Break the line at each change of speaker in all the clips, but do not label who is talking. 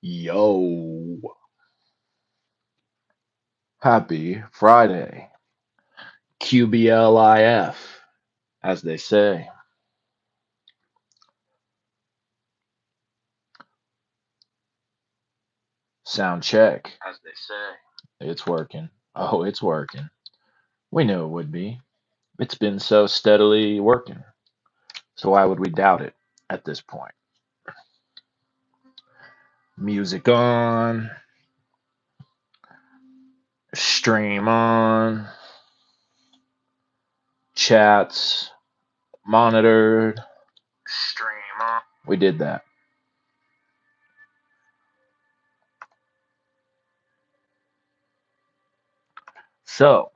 Yo, happy Friday. QBLIF, as they say. Sound check.
as they say.
It's working. Oh, it's working. We knew it would be. It's been so steadily working. So why would we doubt it at this point? Music on, stream on, chats monitored.
Streamer.
We did that. So,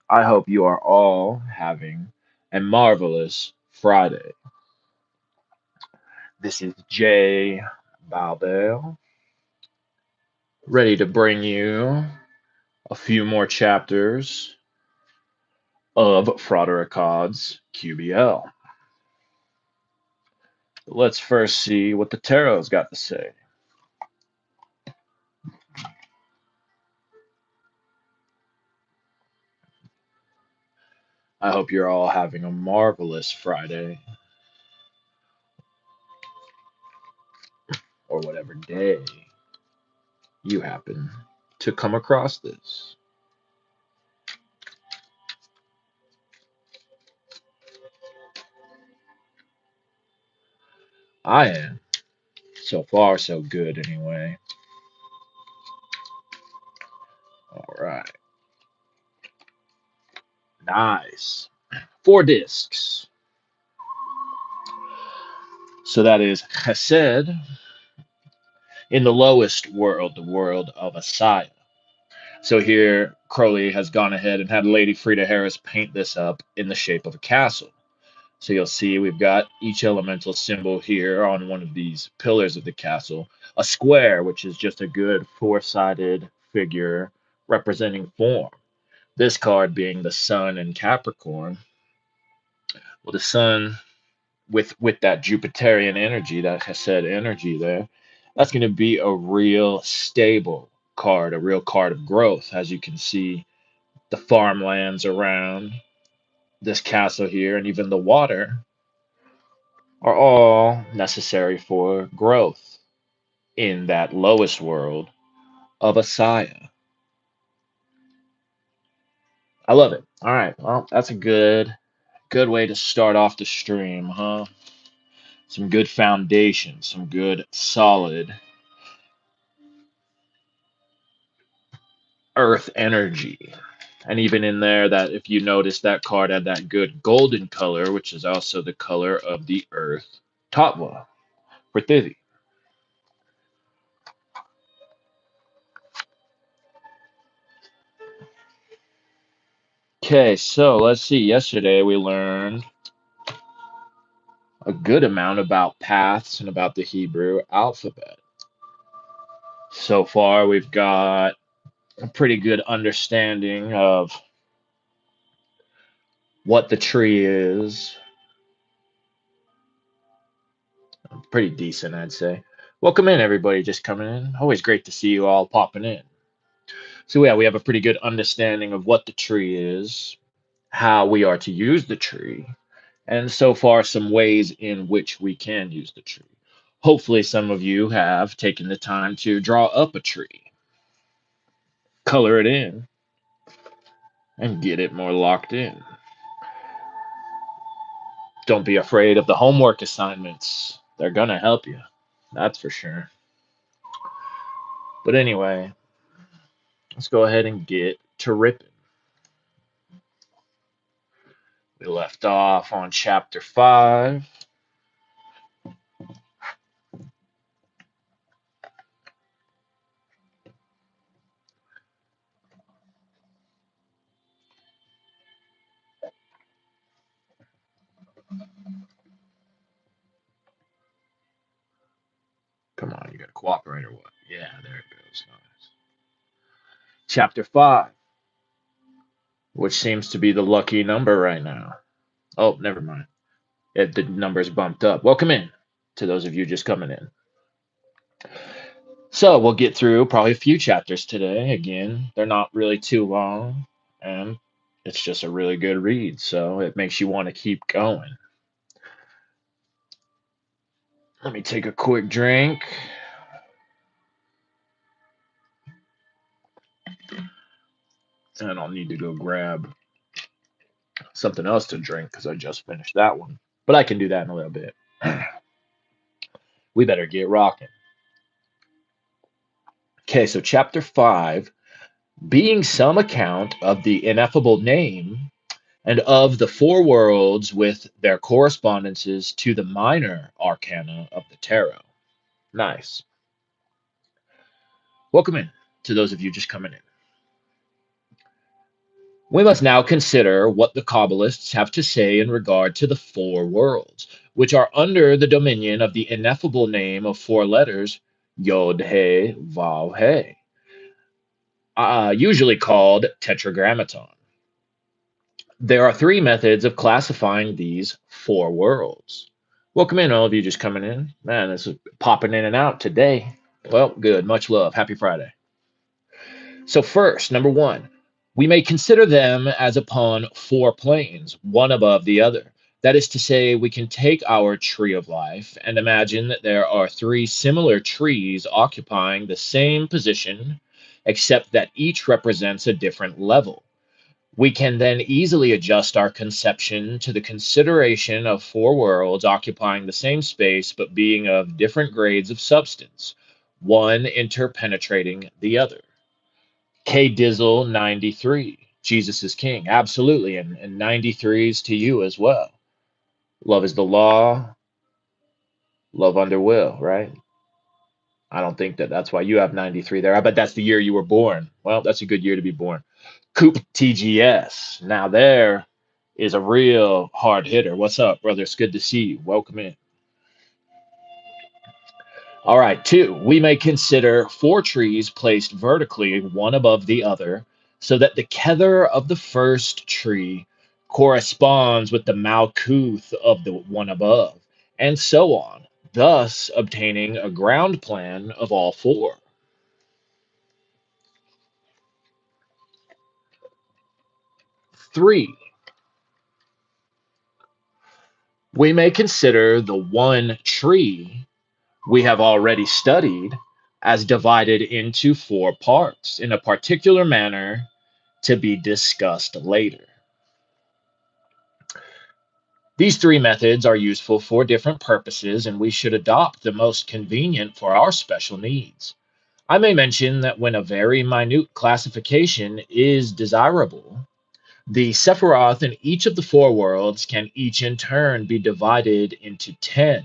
I hope you are all having a marvelous Friday. This is J.B.L, ready to bring you a few more chapters of Frater Achad's Q.B.L. Let's first see what the tarot's got to say. I hope you're all having a marvelous Friday or whatever day you happen to come across this. I am. So far, so good, anyway. All right. Nice. 4 discs. So that is Chesed in the lowest world, the world of Asaya. So here, Crowley has gone ahead and had Lady Frida Harris paint this up in the shape of a castle. So you'll see we've got each elemental symbol here on one of these pillars of the castle. A square, which is just a good four-sided figure representing form. This card being the sun in Capricorn. Well, the sun with that Jupiterian energy, that Chesed energy there, that's going to be a real stable card, a real card of growth. As you can see, the farmlands around this castle here and even the water are all necessary for growth in that lowest world of Asaya. I love it. All right, well, that's a good way to start off the stream, huh? Some good foundation, some good solid earth energy. And even in there, that if you notice, that card had that good golden color, which is also the color of the earth Tatva for Thivi. Okay, so let's see. Yesterday we learned a good amount about paths and about the Hebrew alphabet. So far, we've got a pretty good understanding of what the tree is. Pretty decent, I'd say. Welcome in, everybody, just coming in. Always great to see you all popping in. So, yeah, we have a pretty good understanding of what the tree is, how we are to use the tree, and so far, some ways in which we can use the tree. Hopefully, some of you have taken the time to draw up a tree, color it in, and get it more locked in. Don't be afraid of the homework assignments. They're gonna help you. That's for sure. But anyway, let's go ahead and get to ripping. We left off on chapter 5. Come on, you gotta cooperate or what? Yeah, there it goes. Nice. Chapter 5, which seems to be the lucky number right now. Oh, never mind. The number's bumped up. Welcome in to those of you just coming in. So we'll get through probably a few chapters today. Again, they're not really too long, and it's just a really good read, so it makes you want to keep going. Let me take a quick drink, and I'll need to go grab something else to drink because I just finished that one. But I can do that in a little bit. We better get rocking. Okay, so chapter 5, being some account of the ineffable name and of the four worlds with their correspondences to the minor arcana of the tarot. Nice. Welcome in to those of you just coming in. We must now consider what the Kabbalists have to say in regard to the four worlds, which are under the dominion of the ineffable name of four letters Yod He Vav He, usually called Tetragrammaton. There are three methods of classifying these four worlds. Welcome in, all of you just coming in. Man, this is popping in and out today. Well, good. Much love. Happy Friday. So, first, number one, we may consider them as upon four planes, one above the other. That is to say, we can take our tree of life and imagine that there are three similar trees occupying the same position, except that each represents a different level. We can then easily adjust our conception to the consideration of four worlds occupying the same space but being of different grades of substance, one interpenetrating the other. K Dizzle 93. Jesus is King. Absolutely. And 93s to you as well. Love is the law, love under will, right? I don't think that that's why you have 93 there. I bet that's the year you were born. Well, that's a good year to be born. Coop TGS. Now there is a real hard hitter. What's up, brother? It's good to see you. Welcome in. All right, two, we may consider four trees placed vertically, one above the other, so that the kether of the first tree corresponds with the malkuth of the one above, and so on, thus obtaining a ground plan of all four. Three, we may consider the one tree we have already studied as divided into four parts in a particular manner to be discussed later. These three methods are useful for different purposes, and we should adopt the most convenient for our special needs. I may mention that when a very minute classification is desirable, the Sephiroth in each of the four worlds can each in turn be divided into 10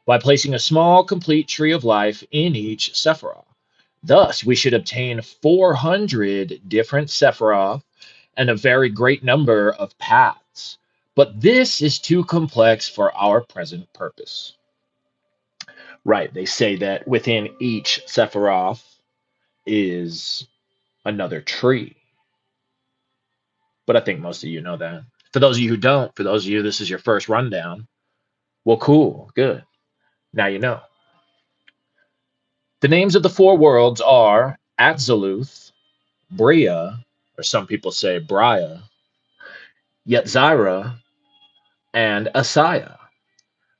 by placing a small complete tree of life in each Sephiroth. Thus, we should obtain 400 different Sephiroth and a very great number of paths. But this is too complex for our present purpose. Right, they say that within each Sephiroth is another tree. But I think most of you know that. For those of you who don't, for those of you this is your first rundown, well, cool, good. Now you know. The names of the four worlds are Atziluth, Bria, or some people say Bria, Yetzira, and Asaya.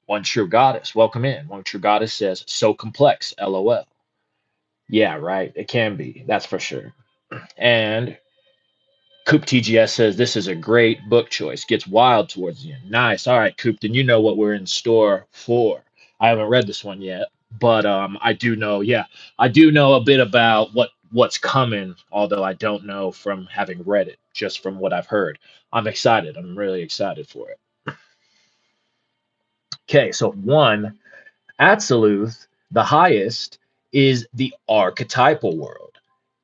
One true goddess. Welcome in. One true goddess says, so complex, LOL. Yeah, right. It can be. That's for sure. And Coop TGS says, this is a great book choice. Gets wild towards the end. Nice. All right, Coop. Then you know what we're in store for. I haven't read this one yet, but I do know, yeah, I do know a bit about what's coming, although I don't know from having read it, just from what I've heard. I'm excited. I'm really excited for it. Okay, so one, Absolute, the highest, is the archetypal world.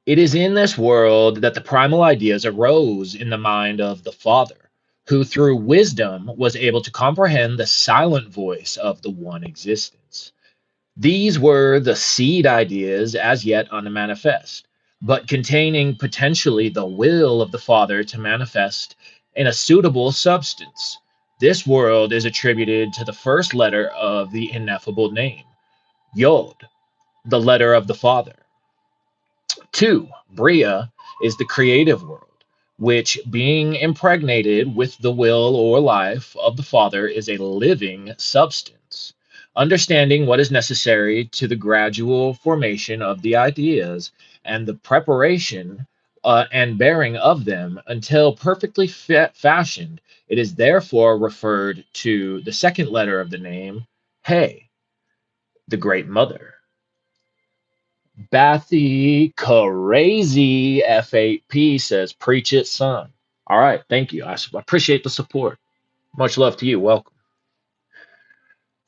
It is in this world that the primal ideas arose in the mind of the Father, who through wisdom was able to comprehend the silent voice of the one existence. These were the seed ideas as yet unmanifest, but containing potentially the will of the Father to manifest in a suitable substance. This world is attributed to the first letter of the ineffable name, Yod. the letter of the Father. Two, Bria is the creative world, which, being impregnated with the will or life of the Father, is a living substance, understanding what is necessary to the gradual formation of the ideas and the preparation and bearing of them until perfectly fashioned. It is therefore referred to the second letter of the name, He, the Great Mother. Bathy Crazy F8P says, preach it, son. All right, thank you. I appreciate the support. Much love to you. Welcome.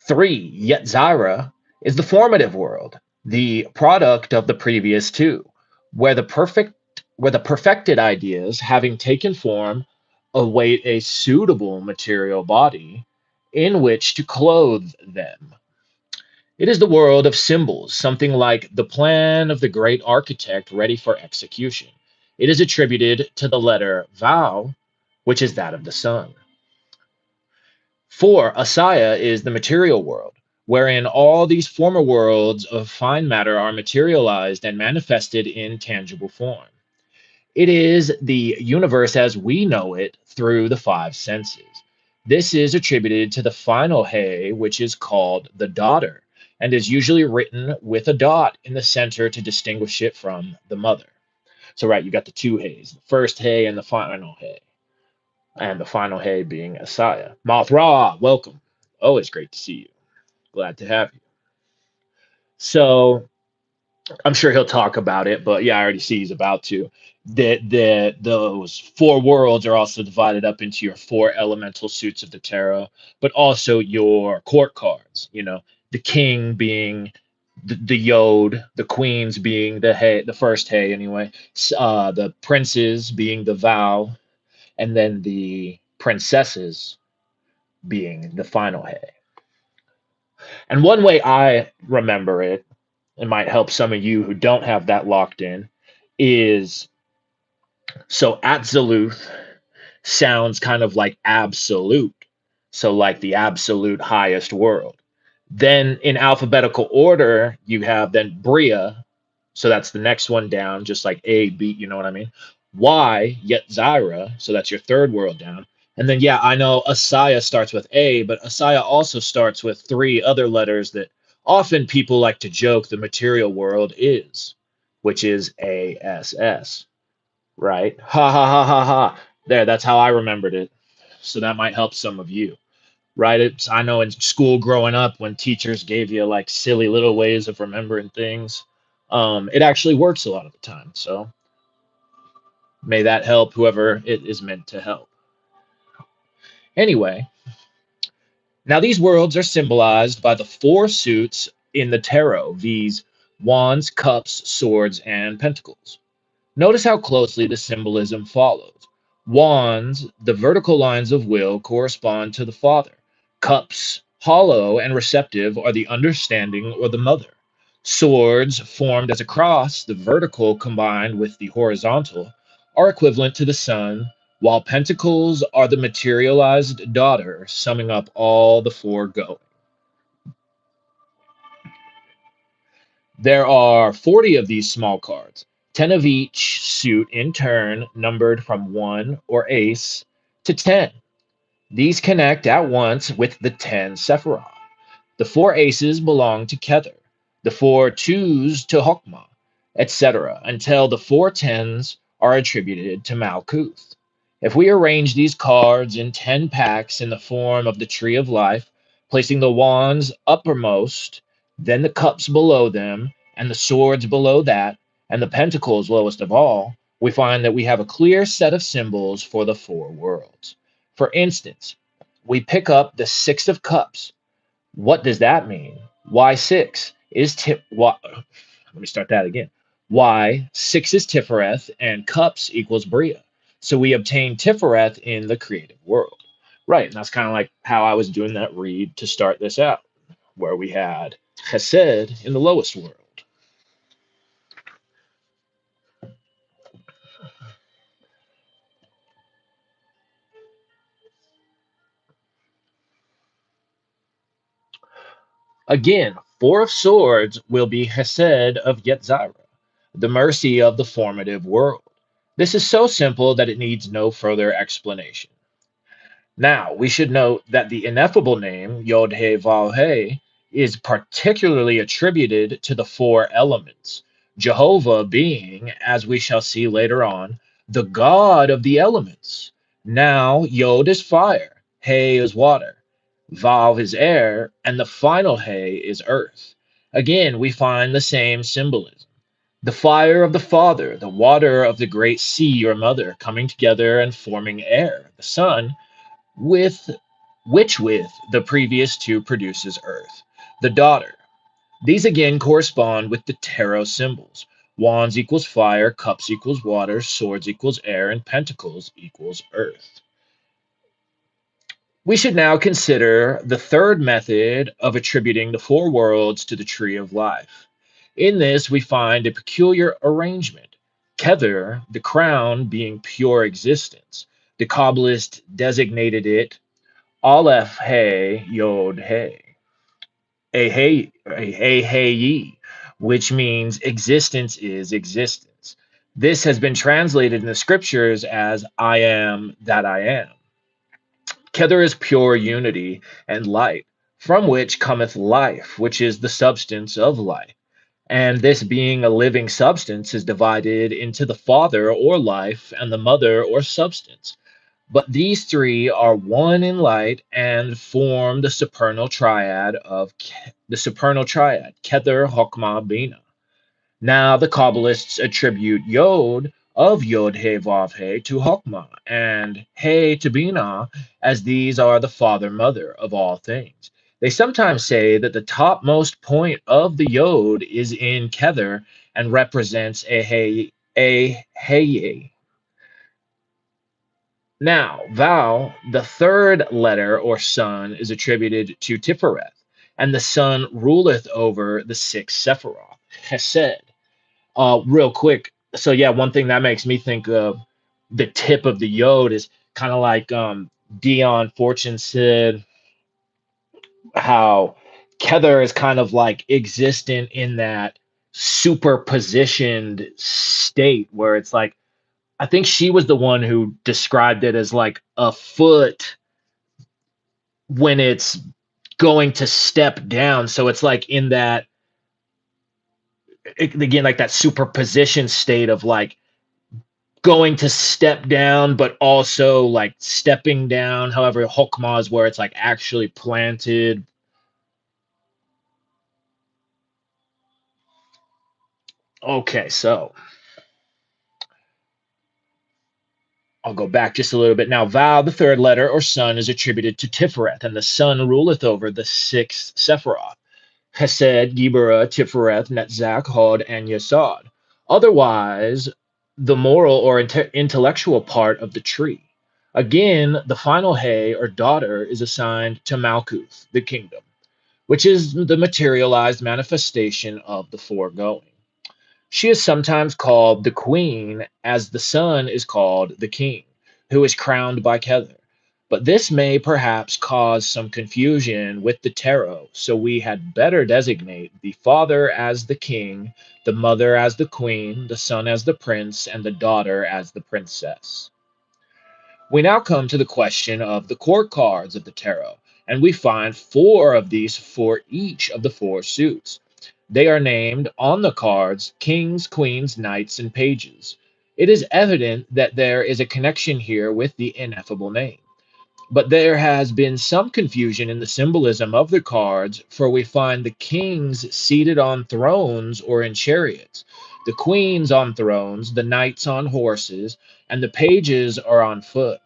Three, Yetzira is the formative world, the product of the previous two, where the perfected ideas, having taken form, await a suitable material body in which to clothe them. It is the world of symbols, something like the plan of the great architect ready for execution. It is attributed to the letter Vau, which is that of the sun. Four, Asaya is the material world, wherein all these former worlds of fine matter are materialized and manifested in tangible form. It is the universe as we know it through the five senses. This is attributed to the final He, which is called the daughter, and is usually written with a dot in the center to distinguish it from the mother. So, right, you got the two He's, the first He and the final He, and the final He being Asaya. Mothra, welcome. Always great to see you. Glad to have you. So, I'm sure he'll talk about it, but yeah, I already see he's about to. That those four worlds are also divided up into your four elemental suits of the tarot, but also your court cards. You know, the king being the yod, the queens being the hay, the first hay anyway, the princes being the vow, and then the princesses being the final hay. And one way I remember it, it might help some of you who don't have that locked in, is so absolute sounds kind of like absolute. So, like the absolute highest world. Then in alphabetical order, you have then Bria. So that's the next one down, just like A, B, you know what I mean? Y, Yetzira. So that's your third world down. And then, yeah, I know Asaya starts with A, but Asaya also starts with three other letters that often people like to joke the material world is, which is ASS, right? Ha ha ha ha ha. There, that's how I remembered it. So that might help some of you, right? It's, I know in school growing up when teachers gave you like silly little ways of remembering things, it actually works a lot of the time. So may that help whoever it is meant to help. Anyway, now these worlds are symbolized by the four suits in the tarot, these wands, cups, swords, and pentacles. Notice how closely the symbolism follows. Wands, the vertical lines of will, correspond to the Father. Cups, hollow and receptive, are the understanding or the mother. Swords, formed as a cross, the vertical combined with the horizontal, are equivalent to the Son, while pentacles are the materialized daughter, summing up all the foregoing. There are 40 of these small cards, 10 of each suit in turn, numbered from 1 or ace to 10. These connect at once with the 10 Sephiroth. The four aces belong to Kether, the four twos to Hokmah, etc., until the four tens are attributed to Malkuth. If we arrange these cards in 10 packs in the form of the Tree of Life, placing the wands uppermost, then the cups below them, and the swords below that, and the pentacles lowest of all, we find that we have a clear set of symbols for the four worlds. For instance, we pick up the Six of Cups. What does that mean? Why six is tip? Why, let me start that again. Why six is Tifereth and cups equals Bria. So we obtain Tifereth in the creative world. Right. And that's kind of like how I was doing that read to start this out, where we had Chesed in the lowest world. Again, four of swords will be Hesed of Yetzirah, the mercy of the formative world. This is so simple that it needs no further explanation. Now, we should note that the ineffable name, Yod He Vav He, is particularly attributed to the four elements, Jehovah being, as we shall see later on, the God of the elements. Now, Yod is fire, He is water, Vav is air, and the final He is earth. Again, we find the same symbolism. The fire of the Father, the water of the great sea or mother coming together and forming air, the sun with with the previous two produces earth. The daughter. These again correspond with the tarot symbols. Wands equals fire, cups equals water, swords equals air, and pentacles equals earth. We should now consider the third method of attributing the four worlds to the tree of life. In this, we find a peculiar arrangement. Kether, the crown, being pure existence. The Kabbalist designated it Aleph Hey Yod Hey, a Hey Ye, which means existence is existence. This has been translated in the scriptures as I am that I am. Kether is pure unity and light, from which cometh life, which is the substance of life. And this being a living substance is divided into the father or life and the mother or substance. But these three are one in light and form the supernal triad Kether, Hokmah, Bina. Now the Kabbalists attribute Yod of Yod He Vav He to Hokmah and He to Bina, as these are the father mother of all things. They sometimes say that the topmost point of the Yod is in Kether and represents a Heye. Now, Val, the third letter or son, is attributed to Tifereth, and the son ruleth over the six Sephiroth. Hesed. Real quick. So yeah, one thing that makes me think of the tip of the Yod is kind of like Dion Fortune said how Kether is kind of like existent in that superpositioned state where it's like I think she was the one who described it as like a foot when it's going to step down. So it's like in that again, like that superposition state of like going to step down, but also like stepping down. However, Hokmah is where it's like actually planted. Okay, so I'll go back just a little bit. Now, Vav, the third letter or son, is attributed to Tifereth, and the son ruleth over the six Sephiroth. Hesed, Gibera, Tifereth, Netzach, Hod, and Yesod. Otherwise, the moral or intellectual part of the tree. Again, the final Hay or daughter is assigned to Malkuth, the kingdom, which is the materialized manifestation of the foregoing. She is sometimes called the queen, as the son is called the king, who is crowned by Kether. But this may perhaps cause some confusion with the tarot, so we had better designate the father as the king, the mother as the queen, the son as the prince, and the daughter as the princess. We now come to the question of the court cards of the tarot, and we find four of these for each of the four suits. They are named on the cards kings, queens, knights, and pages. It is evident that there is a connection here with the ineffable name. But there has been some confusion in the symbolism of the cards, for we find the kings seated on thrones or in chariots, the queens on thrones, the knights on horses, and the pages are on foot.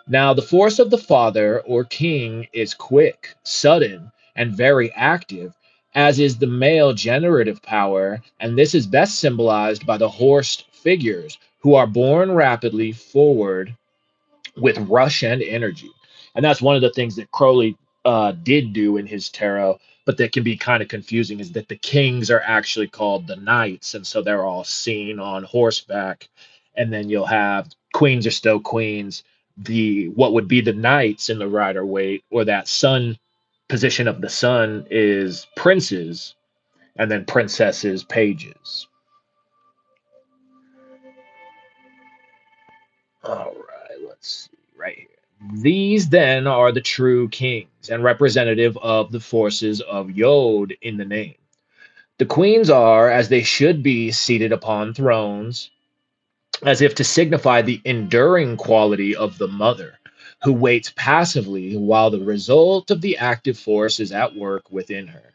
Now, the force of the father or king is quick, sudden, and very active, as is the male generative power, and this is best symbolized by the horsed figures who are borne rapidly forward with rush and energy. And that's one of the things that Crowley did do in his tarot, but that can be kind of confusing is that the kings are actually called the knights. And so they're all seen on horseback. And then you'll have queens are still queens. The what would be the knights in the Rider Waite or that sun. Position of the sun is princes, and then princesses, pages. All right, let's see right here. These then are the true kings and representative of the forces of Yod in the name. The queens are, as they should be, seated upon thrones, as if to signify the enduring quality of the mother, who waits passively while the result of the active force is at work within her.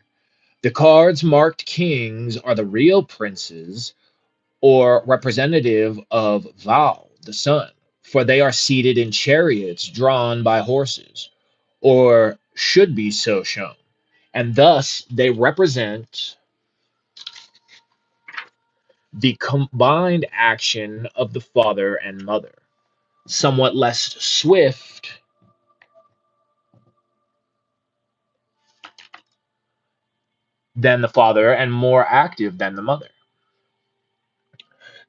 The cards marked kings are the real princes or representative of Val, the sun, for they are seated in chariots drawn by horses, or should be so shown, and thus they represent the combined action of the father and mother, somewhat less swift than the father and more active than the mother.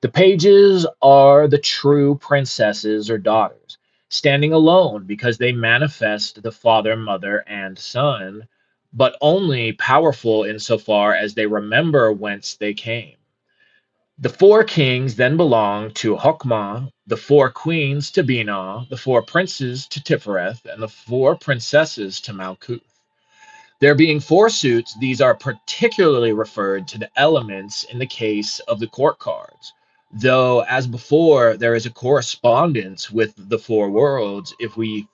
The pages are the true princesses or daughters, standing alone because they manifest the father, mother, and son, but only powerful insofar as they remember whence they came. The four kings then belong to Hokmah, the four queens to Binah, the four princes to Tifereth, and the four princesses to Malkuth. There being four suits, these are particularly referred to the elements in the case of the court cards, though, as before, there is a correspondence with the four worlds if we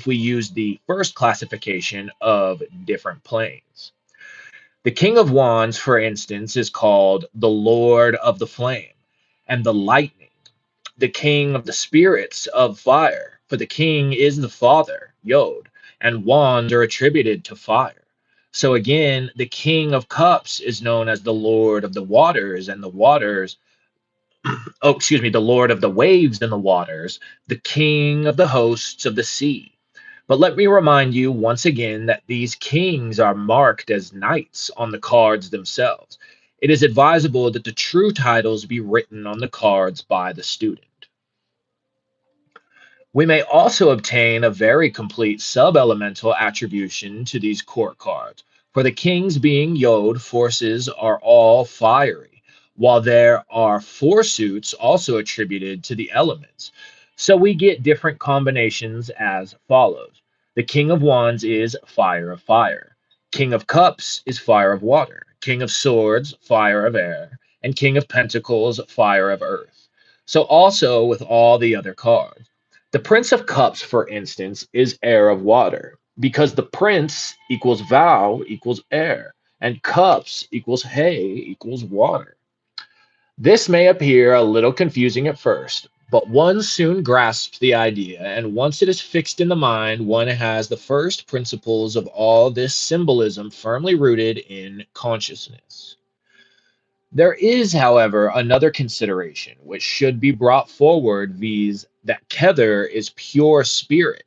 use the first classification of different planes. The King of Wands, for instance, is called the Lord of the Flame and the Lightning, the King of the Spirits of Fire, for the King is the Father, Yod, and wands are attributed to fire. So again, the King of Cups is known as the Lord of the Waters, and the waters, oh, excuse me, the Lord of the Waves and the waters, the King of the hosts of the sea. But let me remind you once again that these kings are marked as knights on the cards themselves. It is advisable that the true titles be written on the cards by the student. We may also obtain a very complete sub-elemental attribution to these court cards. For the kings being Yod, forces are all fiery, while there are four suits also attributed to the elements. So we get different combinations as follows. The King of Wands is fire of fire. King of Cups is fire of water. King of Swords, fire of air. And King of Pentacles, fire of earth. So also with all the other cards. The Prince of Cups, for instance, is air of water because the prince equals vow equals air, and cups equals hay equals water. This may appear a little confusing at first, but one soon grasps the idea, and once it is fixed in the mind, one has the first principles of all this symbolism firmly rooted in consciousness. There is, however, another consideration which should be brought forward, viz., that Kether is pure spirit,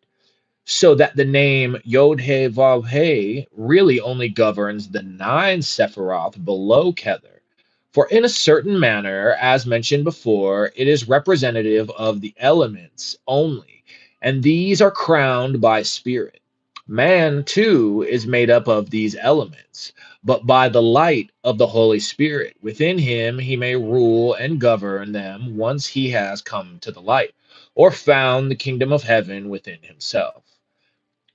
so that the name Yod He Vav He really only governs the nine Sephiroth below Kether. For in a certain manner, as mentioned before, it is representative of the elements only, and these are crowned by spirit. Man, too, is made up of these elements, but by the light of the Holy Spirit. Within him, he may rule and govern them once he has come to the light, or found the kingdom of heaven within himself.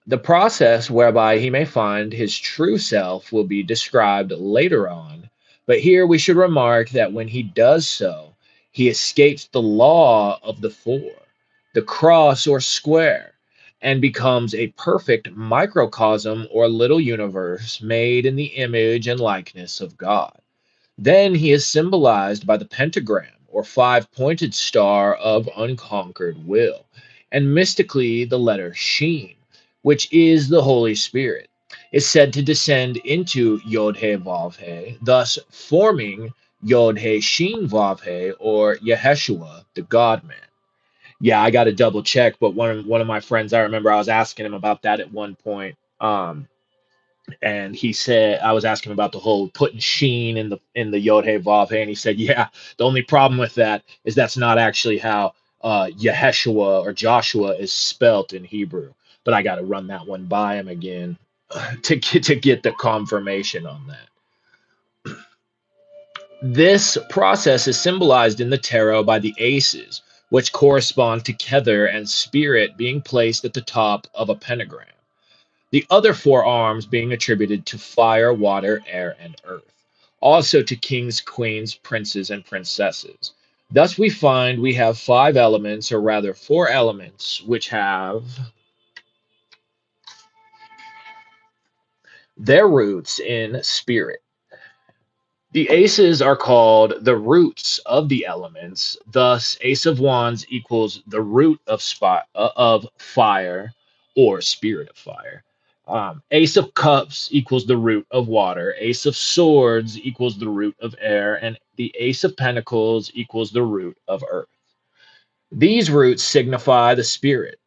The process whereby he may find his true self will be described later on, but here we should remark that when he does so, he escapes the law of the four, the cross or square, and becomes a perfect microcosm or little universe made in the image and likeness of God. Then he is symbolized by the pentagram or five-pointed star of unconquered will, and mystically the letter Sheen, which is the Holy Spirit, is said to descend into Yod He Vav He, thus forming Yod He Sheen Vav He, or Yeshua, the God Man. Yeah, I got to double check, but one of my friends, I remember I was asking him about that at one point. And he said I was asking him about the whole putting sheen in the Yod Hey Vav Hey, and he said, yeah, the only problem with that is that's not actually how Yeshua or Joshua is spelt in Hebrew. But I got to run that one by him again. to get the confirmation on that. This process is symbolized in the tarot by the aces, which correspond to Kether and Spirit being placed at the top of a pentagram. The other four arms being attributed to fire, water, air, and earth. Also to kings, queens, princes, and princesses. Thus, we find we have five elements, or rather four elements, which have their roots in spirit. The aces are called the roots of the elements. Thus, Ace of Wands equals the root of fire or spirit of fire. Ace of Cups equals the root of water. Ace of Swords equals the root of air. And the Ace of Pentacles equals the root of earth. These roots signify the spirit.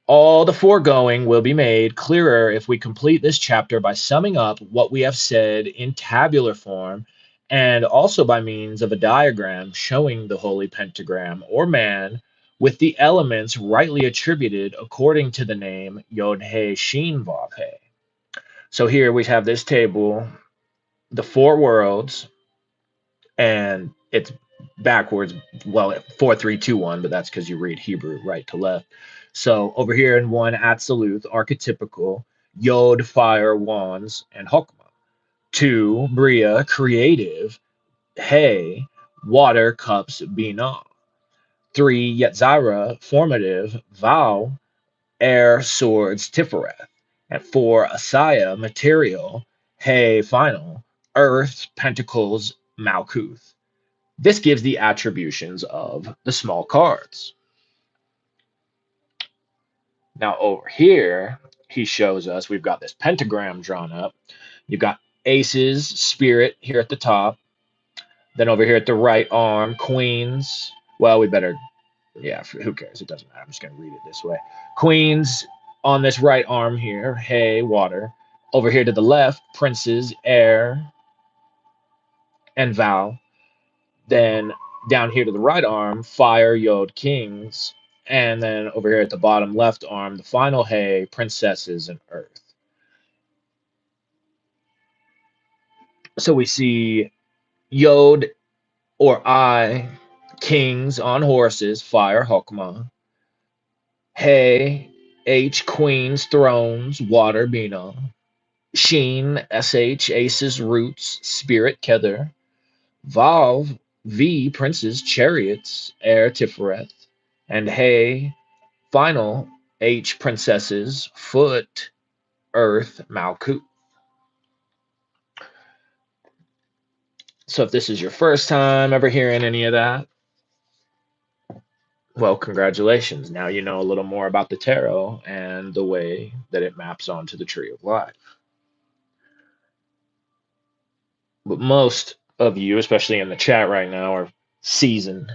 All the foregoing will be made clearer if we complete this chapter by summing up what we have said in tabular form and also by means of a diagram showing the holy pentagram or man with the elements rightly attributed according to the name Yod He Shin Vav He. So here we have this table, the four worlds, and it's backwards. Well, 4 3 2 1, but that's because you read Hebrew right to left. So over here in one, Atziluth, archetypical, Yod, fire, wands, and Hokmah. Two, Bria, creative, Hay, water, cups, Binah. Three, Yetzirah, formative, Vow, air, swords, Tifereth. And four, Asaya, material, Hay, final, earth, pentacles, Malkuth. This gives the attributions of the small cards. Now over here, he shows us we've got this pentagram drawn up. You've got aces, spirit here at the top. Then over here at the right arm, queens. Well, we better, yeah, who cares? It doesn't matter. I'm just going to read it this way. Queens on this right arm here, hay, water. Over here to the left, princes, air, and vow. Then down here to the right arm, fire, yod, kings. And then over here at the bottom left arm, the final hay, princesses, and earth. So we see yod or I, kings on horses, fire, hokmah. Hay, H, queens, thrones, water, bina. Sheen, sh, aces, roots, spirit, kether. Valve, V, princes, chariots, air, tiferet. And hay, final, H, princesses, foot, earth, Malkut. So if this is your first time ever hearing any of that, well, congratulations. Now you know a little more about the tarot and the way that it maps onto the tree of life. But most of you, especially in the chat right now, are seasoned.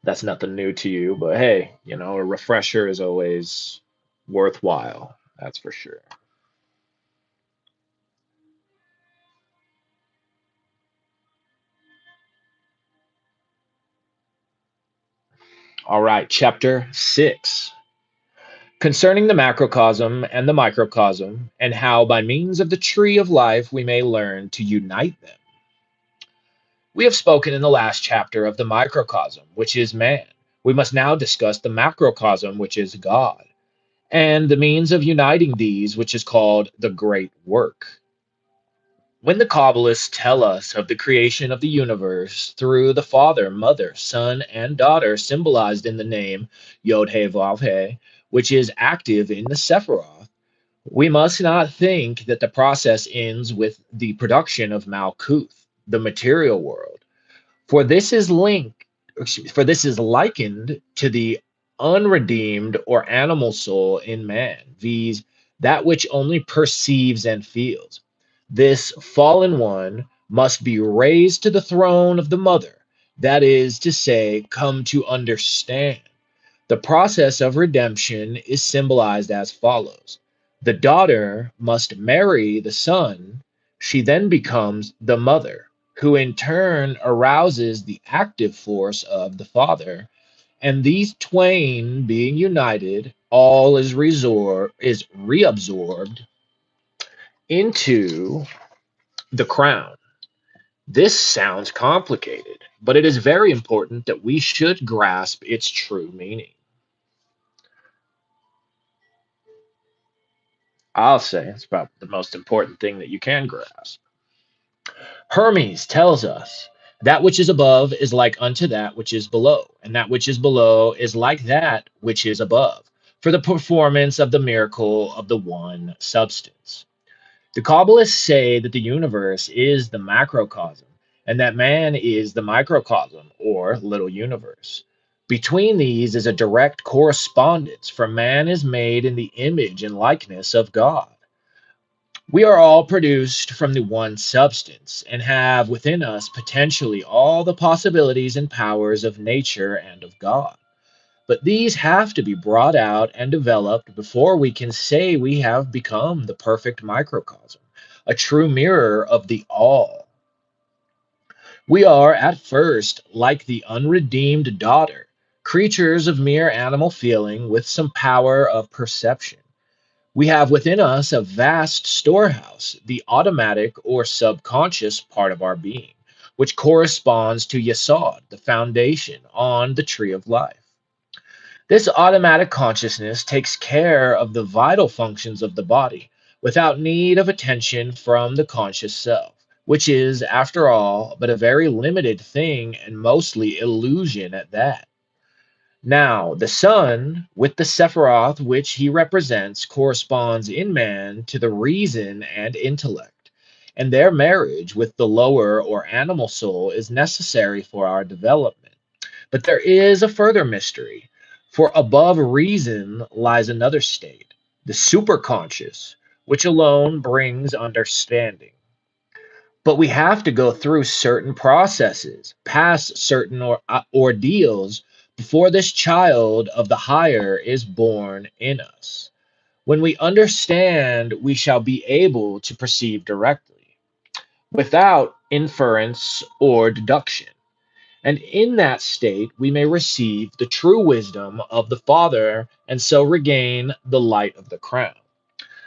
That's nothing new to you, but hey, a refresher is always worthwhile. That's for sure. All right, chapter 6. Concerning the macrocosm and the microcosm, and how by means of the tree of life we may learn to unite them. We have spoken in the last chapter of the microcosm, which is man. We must now discuss the macrocosm, which is God, and the means of uniting these, which is called the great work. When the Kabbalists tell us of the creation of the universe through the Father, Mother, Son, and Daughter, symbolized in the name Yod He Vav He, which is active in the Sephiroth, we must not think that the process ends with the production of Malkuth, the material world. For this is linked, for this is likened to the unredeemed or animal soul in man, viz., that which only perceives and feels. This fallen one must be raised to the throne of the mother, that is to say, come to understand. The process of redemption is symbolized as follows: the daughter must marry the son, she then becomes the mother, who in turn arouses the active force of the father, and these twain being united, all is reabsorbed into the crown. This sounds complicated, but it is very important that we should grasp its true meaning. I'll say it's about the most important thing that you can grasp. Hermes tells us that which is above is like unto that which is below, and that which is below is like that which is above, for the performance of the miracle of the one substance. The Kabbalists say that the universe is the macrocosm, and that man is the microcosm, or little universe. Between these is a direct correspondence, for man is made in the image and likeness of God. We are all produced from the one substance and have within us potentially all the possibilities and powers of nature and of God. But these have to be brought out and developed before we can say we have become the perfect microcosm, a true mirror of the all. We are at first like the unredeemed daughter, creatures of mere animal feeling with some power of perception. We have within us a vast storehouse, the automatic or subconscious part of our being, which corresponds to Yesod, the foundation on the tree of life. This automatic consciousness takes care of the vital functions of the body without need of attention from the conscious self, which is, after all, but a very limited thing and mostly illusion at that. Now, the Son, with the Sephiroth which he represents, corresponds in man to the reason and intellect, and their marriage with the lower or animal soul is necessary for our development. But there is a further mystery, for above reason lies another state, the superconscious, which alone brings understanding. But we have to go through certain processes, pass certain ordeals before this child of the higher is born in us. When we understand, we shall be able to perceive directly, without inference or deduction. And in that state, we may receive the true wisdom of the Father and so regain the light of the crown.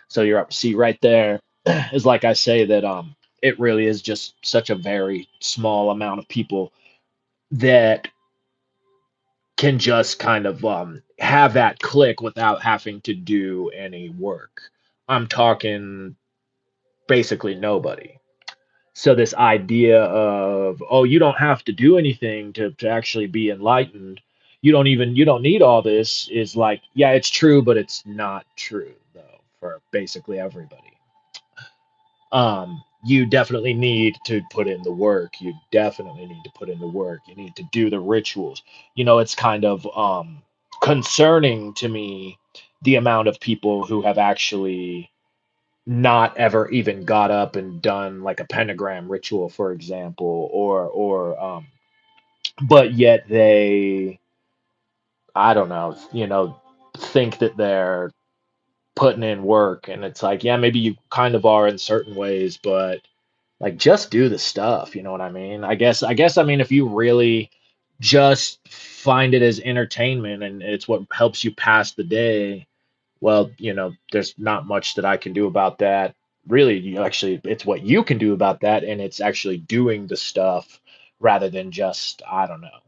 So you're up, see right there is like I say that it really is just such a very small amount of people that can just kind of have that click without having to do any work. I'm talking basically nobody. So this idea of, oh, you don't have to do anything to actually be enlightened, you don't need all this, is like, yeah, it's true, but it's not true though for basically everybody. You definitely need to put in the work. You definitely need to put in the work. You need to do the rituals. It's kind of concerning to me the amount of people who have actually not ever even got up and done like a pentagram ritual, for example, or but yet they, I don't know, think that they're putting in work, and it's like, yeah, maybe you kind of are in certain ways, but like just do the stuff, you know what I mean? I mean, if you really just find it as entertainment and it's what helps you pass the day, well, there's not much that I can do about that. Really, actually, it's what you can do about that, and it's actually doing the stuff rather than just, I don't know,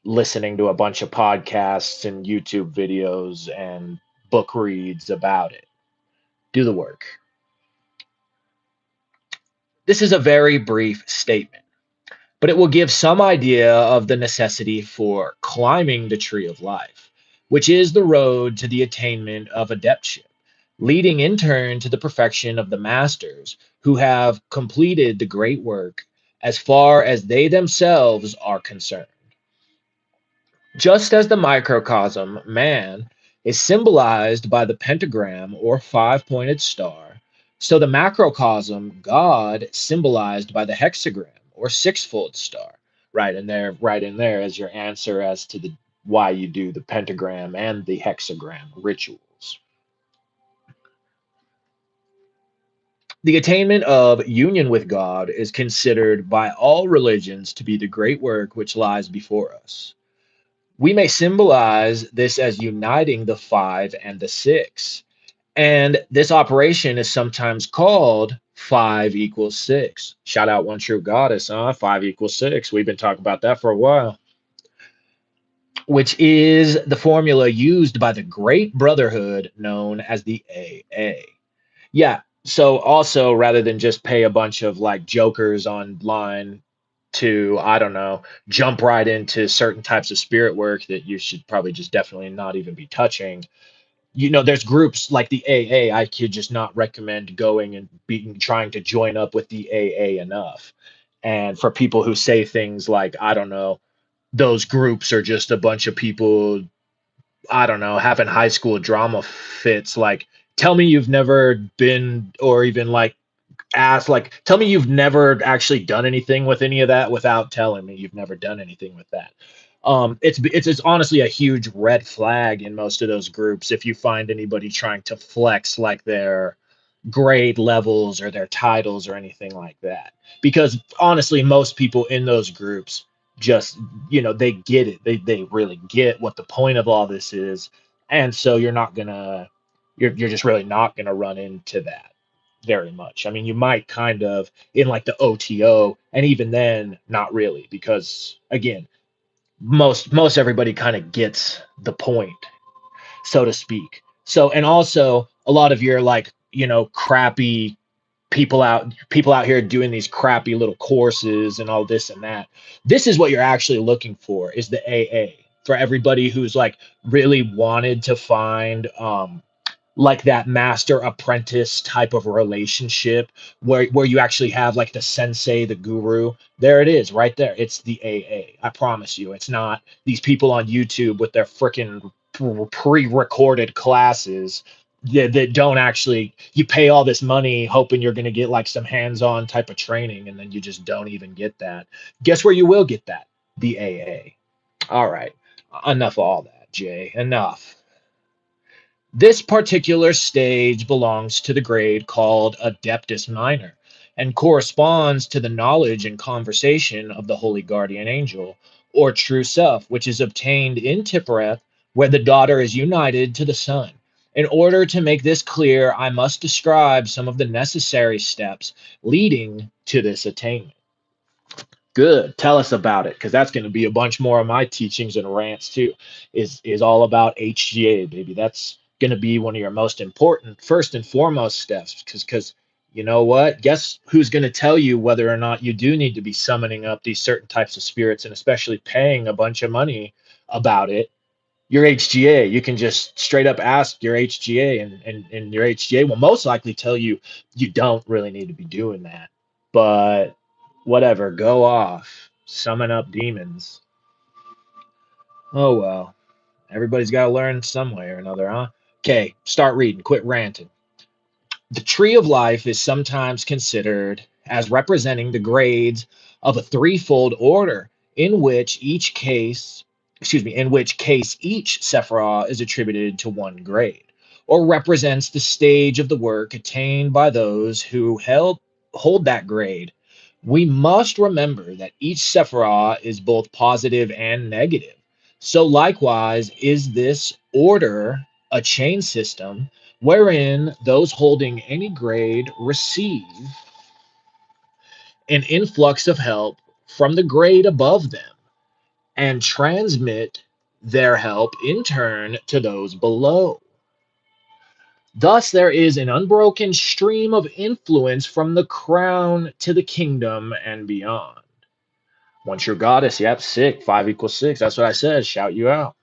listening to a bunch of podcasts and YouTube videos and book reads about it. Do the work. This is a very brief statement, but it will give some idea of the necessity for climbing the tree of life, which is the road to the attainment of adeptship, leading in turn to the perfection of the masters who have completed the great work as far as they themselves are concerned. Just as the microcosm, man, is symbolized by the pentagram or five pointed star, so the macrocosm, God, symbolized by the hexagram or sixfold star. Right in there as your answer as to the why you do the pentagram and the hexagram rituals. The attainment of union with God is considered by all religions to be the great work which lies before us. We may symbolize this as uniting the five and the six, And this operation is sometimes called 5 equals 6. Shout out One True Goddess, huh? 5 equals 6. We've been talking about that for a while, which is the formula used by the great brotherhood known as the AA. Yeah. So also, rather than just pay a bunch of like jokers online to, I don't know, jump right into certain types of spirit work that you should probably just definitely not even be touching, there's groups like the AA. I could just not recommend going and being trying to join up with the AA enough. And for people who say things like, I don't know, those groups are just a bunch of people, I don't know, having high school drama fits. Like, tell me you've never been or even like asked, like, tell me you've never actually done anything with any of that without telling me you've never done anything with that. It's honestly a huge red flag in most of those groups if you find anybody trying to flex like their grade levels or their titles or anything like that. Because honestly, most people in those groups just, they get it. They really get what the point of all this is. And so you're just really not gonna run into that very much. I mean, you might kind of in like the OTO, and even then, not really, because again, most everybody kind of gets the point, so to speak. So, and also a lot of your like, crappy people out here doing these crappy little courses and all this and that. This is what you're actually looking for is the AA for everybody who's like really wanted to find like that master apprentice type of relationship where you actually have like the sensei, the guru. There it is, right there. It's the AA. I promise you, it's not these people on YouTube with their freaking pre-recorded classes that don't actually. You pay all this money hoping you're going to get like some hands-on type of training, and then you just don't even get that. Guess where you will get that? The AA. All right, enough of all that, Jay. Enough. This particular stage belongs to the grade called Adeptus Minor and corresponds to the knowledge and conversation of the Holy Guardian Angel, or True Self, which is obtained in Tippereth, where the daughter is united to the Son. In order to make this clear, I must describe some of the necessary steps leading to this attainment. Good. Tell us about it, because that's going to be a bunch more of my teachings and rants too. Is all about HGA, baby. That's going to be one of your most important, first and foremost steps. Because you know what? Guess who's going to tell you whether or not you do need to be summoning up these certain types of spirits, and especially paying a bunch of money about it? Your HGA. You can just straight up ask your HGA, and your HGA will most likely tell you you don't really need to be doing that. But whatever, go off, summon up demons. Oh well, everybody's got to learn some way or another, huh? Okay, start reading, quit ranting. The tree of life is sometimes considered as representing the grades of a threefold order in which case each Sephirah is attributed to one grade, or represents the stage of the work attained by those who hold that grade. We must remember that each Sephirah is both positive and negative. So likewise is this order a chain system wherein those holding any grade receive an influx of help from the grade above them and transmit their help in turn to those below. Thus, there is an unbroken stream of influence from the crown to the kingdom and beyond. Once your goddess, yep, sick, 5 equals 6. That's what I said. Shout you out.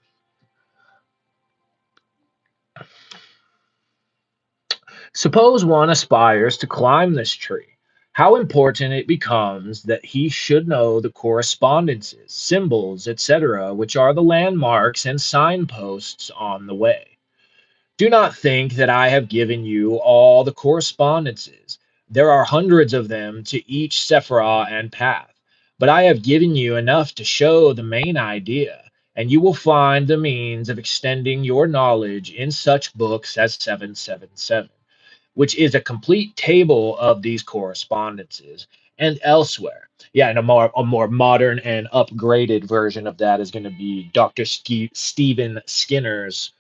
Suppose one aspires to climb this tree. How important it becomes that he should know the correspondences, symbols, etc., which are the landmarks and signposts on the way. Do not think that I have given you all the correspondences. There are hundreds of them to each Sephirah and path, but I have given you enough to show the main idea, and you will find the means of extending your knowledge in such books as 777, which is a complete table of these correspondences, and elsewhere. Yeah, and a more modern and upgraded version of that is going to be Dr. Stephen Skinner's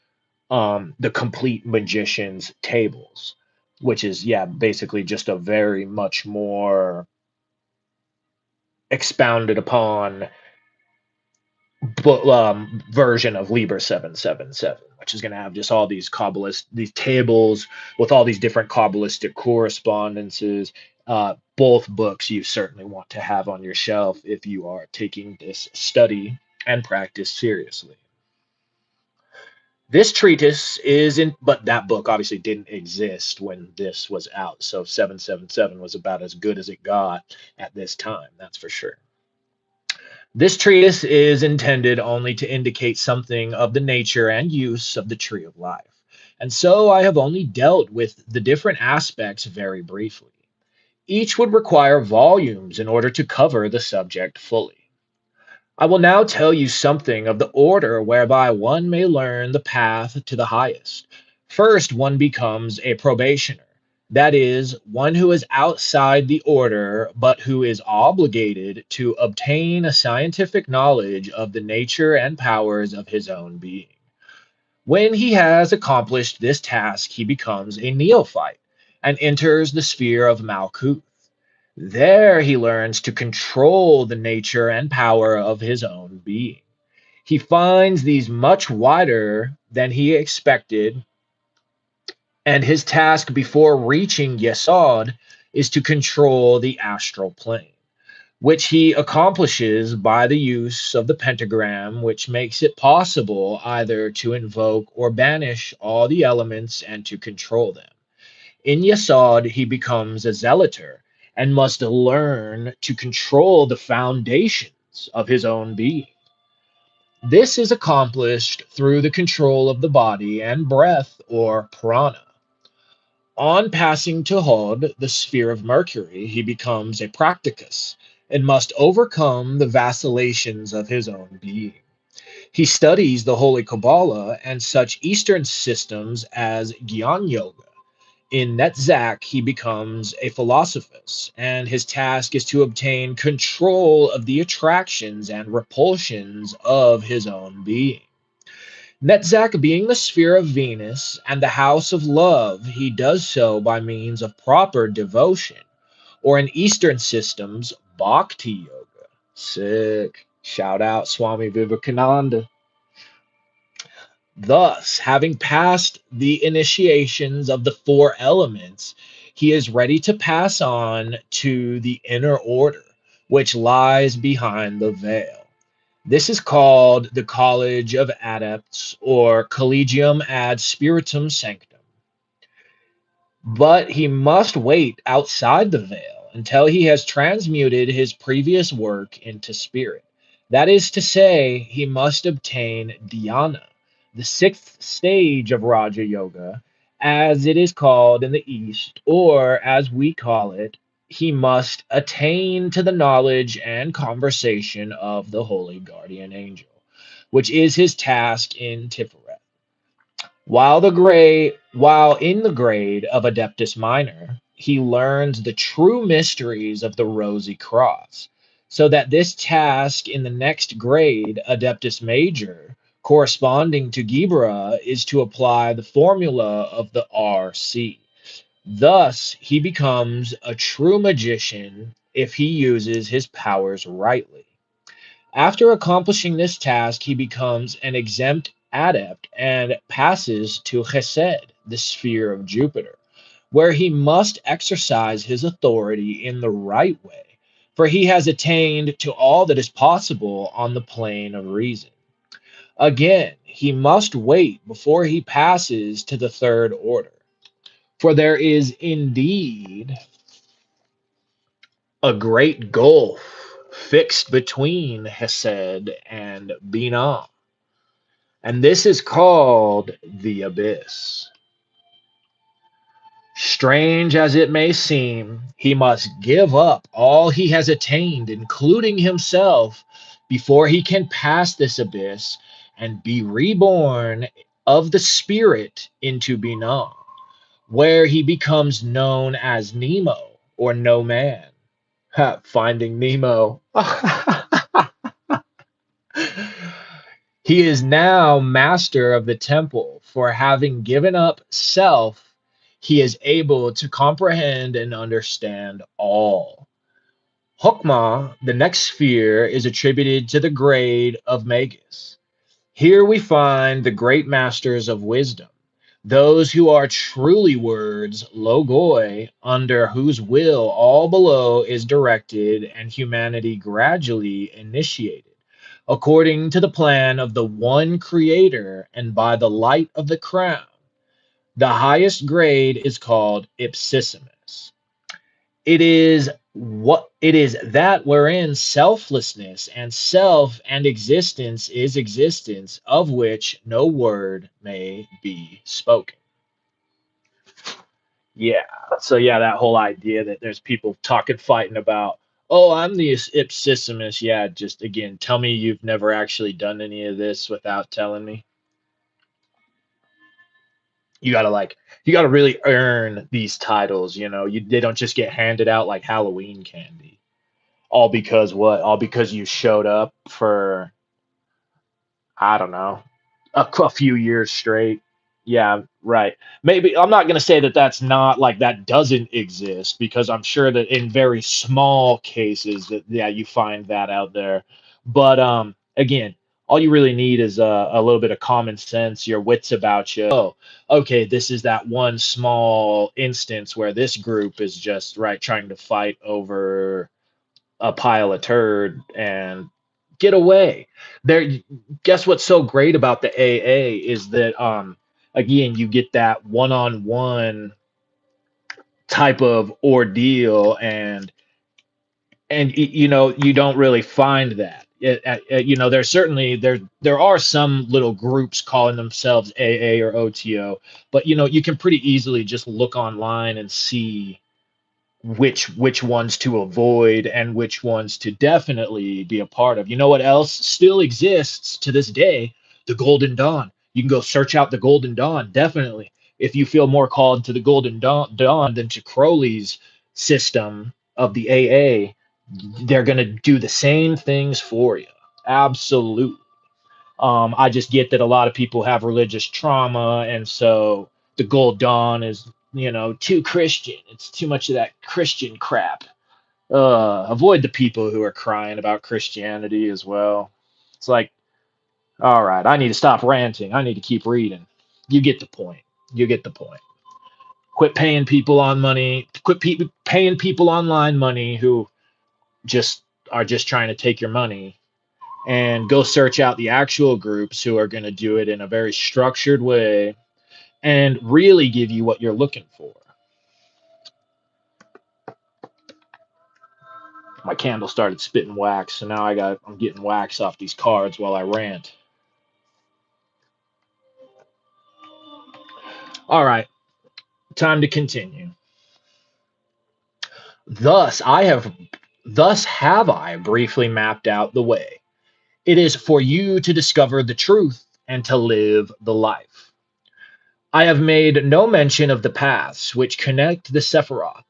the complete magician's tables, which is, yeah, basically just a very much more expounded upon version of Liber 777, which is going to have just all these these tables with all these different Kabbalistic correspondences. Both books you certainly want to have on your shelf if you are taking this study and practice seriously. This treatise is in, but that book obviously didn't exist when this was out. So 777 was about as good as it got at this time, that's for sure. This treatise is intended only to indicate something of the nature and use of the tree of life. And so I have only dealt with the different aspects very briefly. Each would require volumes in order to cover the subject fully. I will now tell you something of the order whereby one may learn the path to the highest. First, one becomes a probationer, that is, one who is outside the order, but who is obligated to obtain a scientific knowledge of the nature and powers of his own being. When he has accomplished this task, he becomes a neophyte and enters the sphere of Malkuth. There he learns to control the nature and power of his own being. He finds these much wider than he expected, and his task before reaching Yesod is to control the astral plane, which he accomplishes by the use of the pentagram, which makes it possible either to invoke or banish all the elements and to control them. In Yesod, he becomes a zealoter and must learn to control the foundations of his own being. This is accomplished through the control of the body and breath, or prana. On passing to Hod, the sphere of Mercury, he becomes a practicus and must overcome the vacillations of his own being. He studies the Holy Kabbalah and such Eastern systems as Gyan Yoga. In Netzach, he becomes a philosophus, and his task is to obtain control of the attractions and repulsions of his own being. Netzach being the sphere of Venus and the house of love, he does so by means of proper devotion, or in Eastern systems, bhakti yoga. Sick. Shout out Swami Vivekananda. Thus, having passed the initiations of the four elements, he is ready to pass on to the inner order, which lies behind the veil. This is called the College of Adepts, or Collegium ad Spiritum Sanctum. But he must wait outside the veil until he has transmuted his previous work into spirit. That is to say, he must obtain dhyana, the sixth stage of Raja Yoga, as it is called in the East, or as we call it, he must attain to the knowledge and conversation of the holy guardian angel, which is his task in Tiferet. While in the grade of Adeptus Minor, he learns the true mysteries of the Rosy Cross, so that this task in the next grade, Adeptus Major, corresponding to Gibra, is to apply the formula of the RC. Thus, he becomes a true magician if he uses his powers rightly. After accomplishing this task, he becomes an exempt adept and passes to Chesed, the sphere of Jupiter, where he must exercise his authority in the right way, for he has attained to all that is possible on the plane of reason. Again, he must wait before he passes to the third order, for there is indeed a great gulf fixed between Hesed and Binah, and this is called the abyss. Strange as it may seem, he must give up all he has attained, including himself, before he can pass this abyss and be reborn of the spirit into Binah, where he becomes known as Nemo, or No Man. Ha, Finding Nemo. He is now master of the temple for having given up self, he is able to comprehend and understand all. Hokmah, the next sphere, is attributed to the grade of Magus. Here we find the great masters of wisdom, those who are truly words, logoi, under whose will all below is directed and humanity gradually initiated, according to the plan of the one creator and by the light of the crown. The highest grade is called ipsissimus. It is that wherein selflessness and self and existence is existence, of which no word may be spoken. Yeah. So yeah, that whole idea that there's people talking, fighting about, oh, I'm the ipsissimus. Yeah, just again, tell me you've never actually done any of this without telling me. You gotta like, you gotta really earn these titles. They don't just get handed out like Halloween candy. All because what? All because you showed up for, I don't know, a few years straight. Yeah, right. Maybe I'm not going to say that that's not like that doesn't exist, because I'm sure that in very small cases that, yeah, you find that out there. But again, all you really need is a little bit of common sense, your wits about you. Oh, okay, this is that one small instance where this group is just right trying to fight over a pile of turd and get away. There, guess what's so great about the AA is that again, you get that one-on-one type of ordeal, and you don't really find that. There's certainly there are some little groups calling themselves AA or OTO, but you can pretty easily just look online and see which ones to avoid and which ones to definitely be a part of. You know what else still exists to this day? The Golden Dawn. You can go search out the Golden Dawn, definitely. If you feel more called to the Golden Dawn than to Crowley's system of the AA, they're going to do the same things for you. Absolutely. I just get that a lot of people have religious trauma, and so the Gold Dawn is, too Christian. It's too much of that Christian crap. Avoid the people who are crying about Christianity as well. It's like, all right, I need to stop ranting. I need to keep reading. You get the point. You get the point. Quit paying people on money. Paying people online money who just are just trying to take your money, and go search out the actual groups who are going to do it in a very structured way and really give you what you're looking for. My candle started spitting wax, so now I'm getting wax off these cards while I rant. All right, time to continue. Thus I have thus have I briefly mapped out the way. It is for you to discover the truth and to live the life. I have made no mention of the paths which connect the Sephiroth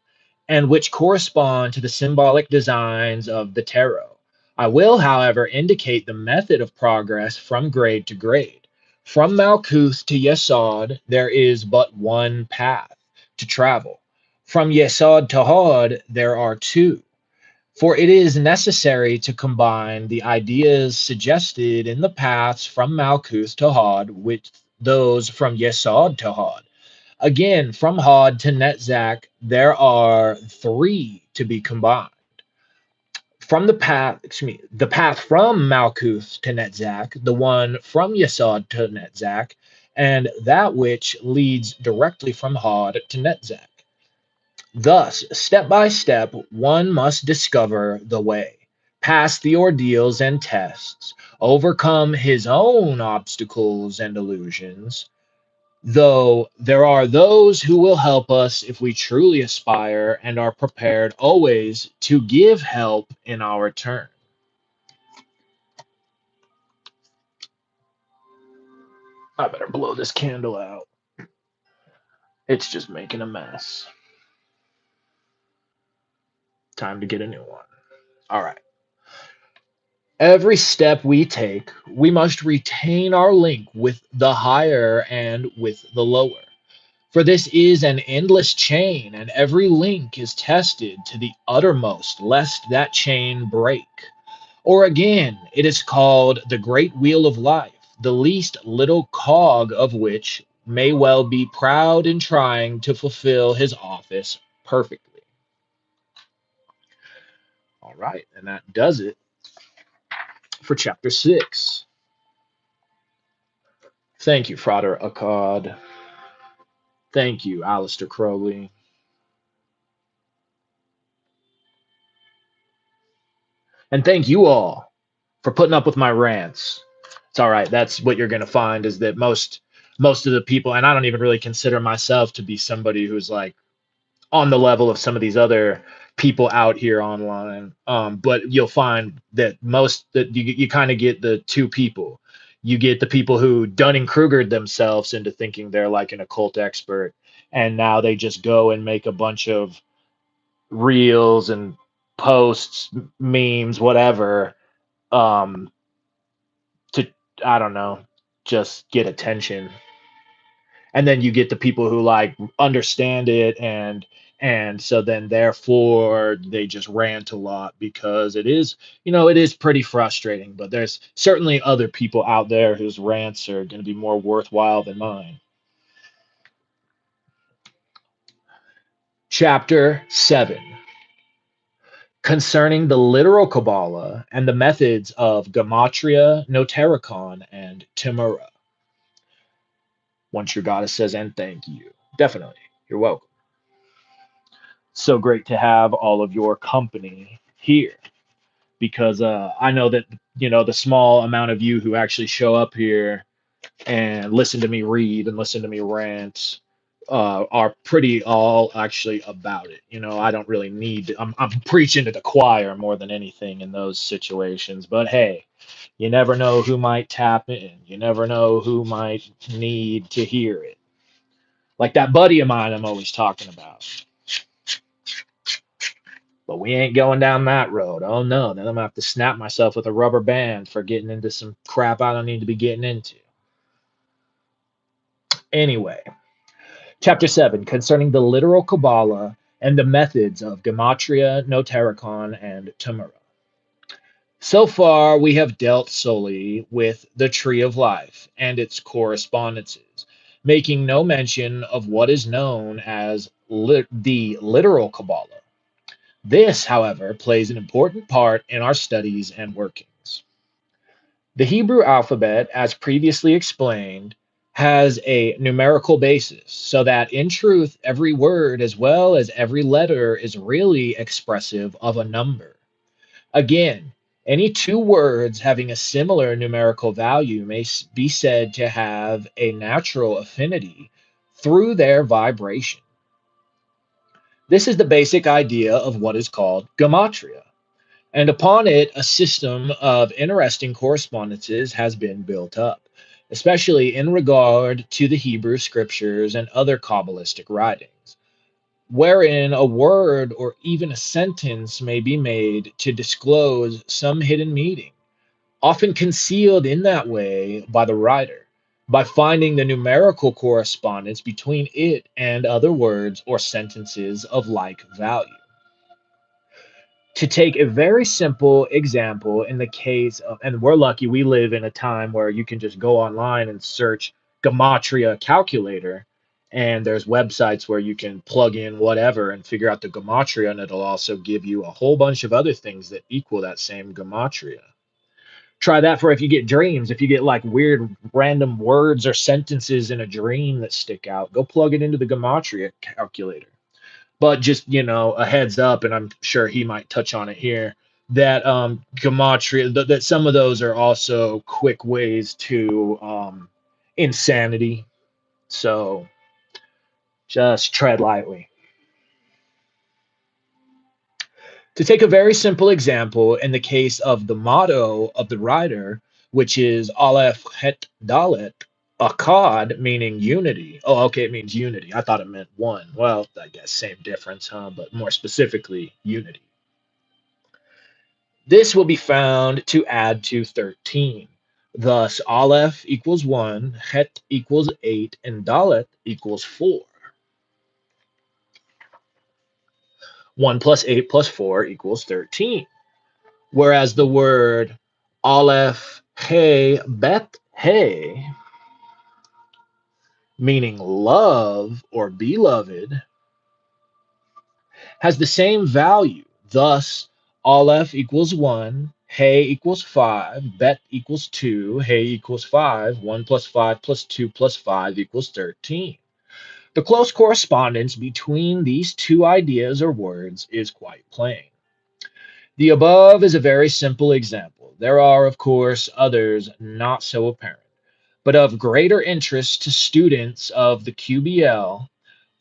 and which correspond to the symbolic designs of the tarot. I will, however, indicate the method of progress from grade to grade. From Malkuth to Yesod, there is but one path to travel. From Yesod to Hod, there are two. For it is necessary to combine the ideas suggested in the paths from Malkuth to Hod with those from Yesod to Hod. Again, from Hod to Netzach, there are three to be combined. The path from Malkuth to Netzach, the one from Yesod to Netzach, and that which leads directly from Hod to Netzach. Thus, step by step, one must discover the way, pass the ordeals and tests, overcome his own obstacles and illusions, though there are those who will help us if we truly aspire and are prepared always to give help in our turn. I better blow this candle out. It's just making a mess. Time to get a new one. All right. Every step we take, we must retain our link with the higher and with the lower. For this is an endless chain, and every link is tested to the uttermost, lest that chain break. Or again, it is called the great wheel of life, the least little cog of which may well be proud in trying to fulfill his office perfectly. All right, and that does it for chapter 6. Thank you, Frater Achad. Thank you, Alistair Crowley. And thank you all for putting up with my rants. It's all right. That's what you're going to find is that most of the people, and I don't even really consider myself to be somebody who's like on the level of some of these other people out here online. But you'll find that most that you kind of get the two people. You get the people who Dunning Krugered themselves into thinking they're like an occult expert, and now they just go and make a bunch of reels and posts, memes, whatever, um, to I don't know, just get attention. And then you get the people who like understand it and so then therefore they just rant a lot because it is pretty frustrating, but there's certainly other people out there whose rants are going to be more worthwhile than mine. Chapter 7, concerning the literal Kabbalah and the methods of Gematria, Notarikon, and Timura. Once your goddess says, and thank you. Definitely. You're welcome. So great to have all of your company here because I know that, the small amount of you who actually show up here and listen to me read and listen to me rant are pretty all actually about it. I don't really need to, I'm preaching to the choir more than anything in those situations. But hey, you never know who might tap in. You never know who might need to hear it. Like that buddy of mine I'm always talking about. But we ain't going down that road. Oh no, then I'm gonna have to snap myself with a rubber band for getting into some crap I don't need to be getting into. Anyway, chapter 7, concerning the literal Kabbalah and the methods of Gematria, Notarikon, and Tamura. So far, we have dealt solely with the Tree of Life and its correspondences, making no mention of what is known as the literal Kabbalah. This, however, plays an important part in our studies and workings. The Hebrew alphabet, as previously explained, has a numerical basis, so that in truth, every word as well as every letter is really expressive of a number. Again, any two words having a similar numerical value may be said to have a natural affinity through their vibration. This is the basic idea of what is called gematria, and upon it a system of interesting correspondences has been built up, especially in regard to the Hebrew scriptures and other Kabbalistic writings, wherein a word or even a sentence may be made to disclose some hidden meaning, often concealed in that way by the writer, by finding the numerical correspondence between it and other words or sentences of like value. To take a very simple example in the case of, and we're lucky we live in a time where you can just go online and search gematria calculator, and there's websites where you can plug in whatever and figure out the gematria, and it'll also give you a whole bunch of other things that equal that same gematria. Try that for if you get dreams. If you get like weird random words or sentences in a dream that stick out, go plug it into the gematria calculator. But just, a heads up, and I'm sure he might touch on it here, that gematria, that some of those are also quick ways to insanity. So just tread lightly. To take a very simple example, in the case of the motto of the writer, which is Aleph Het Dalet, Akkad, meaning unity. Oh, okay, it means unity. I thought it meant one. Well, I guess same difference, huh? But more specifically, unity. This will be found to add to 13. Thus, Aleph equals 1, Het equals 8, and Dalet equals 4. 1 plus 8 plus 4 equals 13. Whereas the word Aleph, He, Bet, He, meaning love or beloved, has the same value. Thus, Aleph equals 1, He equals 5, Bet equals 2, He equals 5, 1 plus 5 plus 2 plus 5 equals 13. The close correspondence between these two ideas or words is quite plain. The above is a very simple example. There are, of course, others not so apparent, but of greater interest to students of the Q.B.L.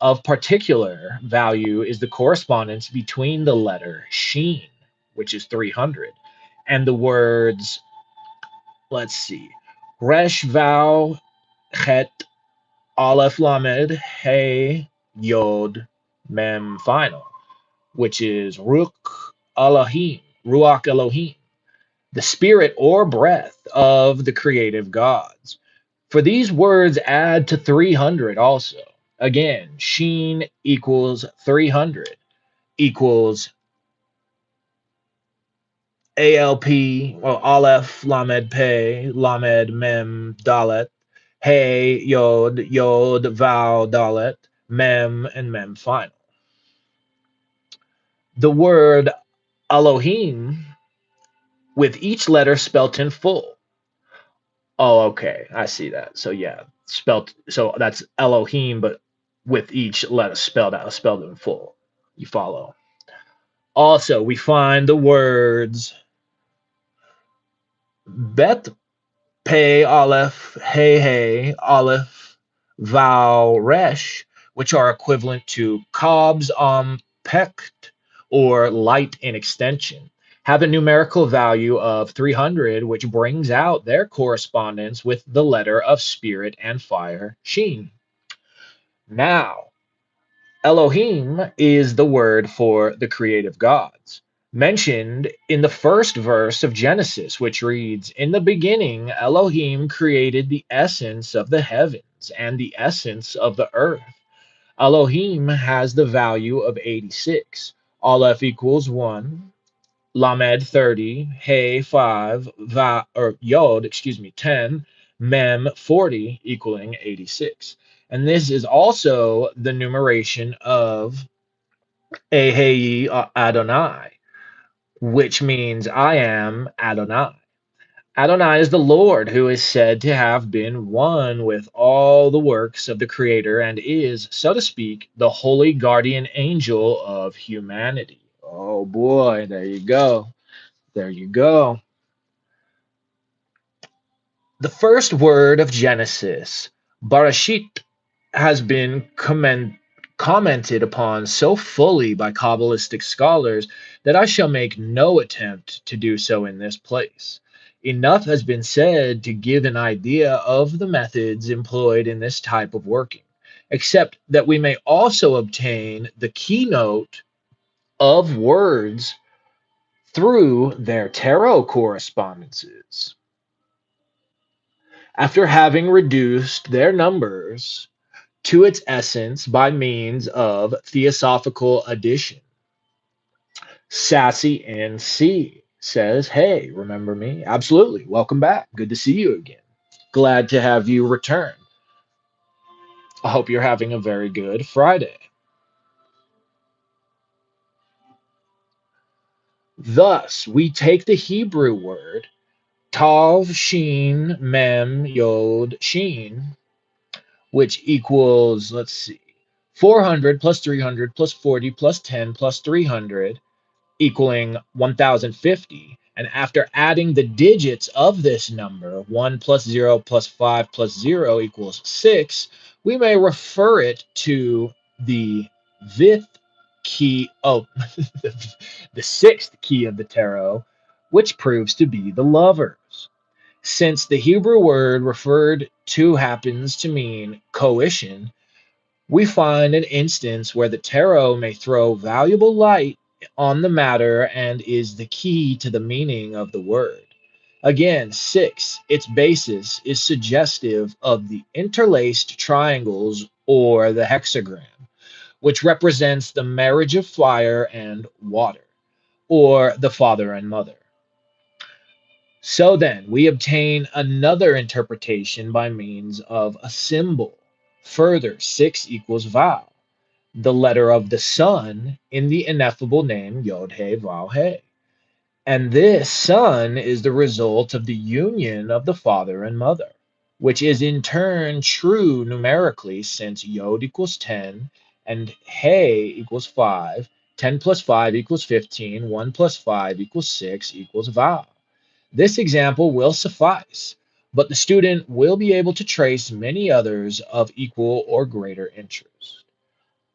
Of particular value is the correspondence between the letter Sheen, which is 300, and the words, let's see, Resh Vow Het Aleph Lamed Hey Yod Mem final, which is Ruach Elohim, the spirit or breath of the creative gods. For these words add to 300 also. Again, Sheen equals 300 equals ALP, well, Aleph, Lamed, Pe, Lamed, Mem, Dalet, Hey, Yod, Yod, Vav, Dalet, Mem, and Mem final. The word Elohim with each letter spelt in full. Oh, okay. I see that. So yeah, spelt so that's Elohim, but with each letter spelled in full. You follow. Also, we find the words Bet Pei Aleph Hey Hey Aleph Vowel Resh, which are equivalent to Cobb's Pect or light in extension, have a numerical value of 300, which brings out their correspondence with the letter of spirit and fire, Sheen. Now, Elohim is the word for the creative gods, mentioned in the first verse of Genesis, which reads, In the beginning, Elohim created the essence of the heavens and the essence of the earth. Elohim has the value of 86. Aleph equals 1, Lamed 30, He 5, or Yod, 10, Mem 40, equaling 86. And this is also the numeration of Ehei Adonai, which means I am Adonai. Adonai is the Lord who is said to have been one with all the works of the Creator and is, so to speak, the holy guardian angel of humanity. Oh boy, there you go. There you go. The first word of Genesis, Barashit, has been commented upon so fully by Kabbalistic scholars that I shall make no attempt to do so in this place. Enough has been said to give an idea of the methods employed in this type of working, except that we may also obtain the keynote of words through their tarot correspondences. After having reduced their numbers to its essence by means of theosophical addition. Sassy NC says, Hey, remember me? Absolutely. Welcome back. Good to see you again. Glad to have you return. I hope you're having a very good Friday. Thus, we take the Hebrew word Tav Sheen Mem Yod Sheen, which equals, let's see, 400 plus 300 plus 40 plus 10 plus 300 equaling 1050. And after adding the digits of this number, 1 plus 0 plus 5 plus 0 equals 6, we may refer it to the fifth key, the sixth key of the tarot, which proves to be the lovers. Since the Hebrew word referred to happens to mean coition, we find an instance where the tarot may throw valuable light on the matter and is the key to the meaning of the word. Again, 6, its basis is suggestive of the interlaced triangles or the hexagram, which represents the marriage of fire and water, or the father and mother. So then, we obtain another interpretation by means of a symbol. Further, 6 equals Vav, the letter of the sun in the ineffable name Yod He Vav He. And this son is the result of the union of the father and mother, which is in turn true numerically since Yod equals 10 and He equals 5. 10 plus 5 equals 15. 1 plus 5 equals 6 equals Vav. This example will suffice, but the student will be able to trace many others of equal or greater interest.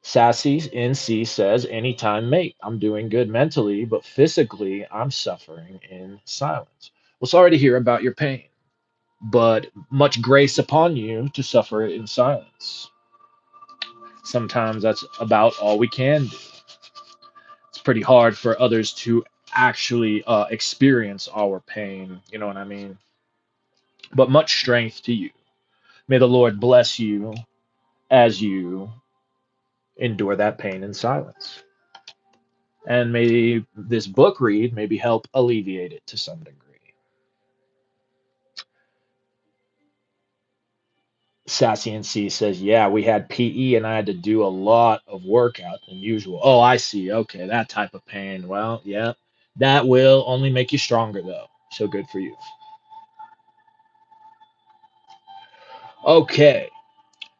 Sassy NC says, anytime, mate. I'm doing good mentally, but physically, I'm suffering in silence. Well, sorry to hear about your pain, but much grace upon you to suffer it in silence. Sometimes that's about all we can do. It's pretty hard for others to actually experience our pain. You know what I mean? But much strength to you. May the Lord bless you as you endure that pain in silence. And may this book read maybe help alleviate it to some degree. Sassy and C says, yeah, we had PE and I had to do a lot of workout than usual. Oh, I see. Okay, that type of pain. Well, yeah, that will only make you stronger though. So good for you. Okay.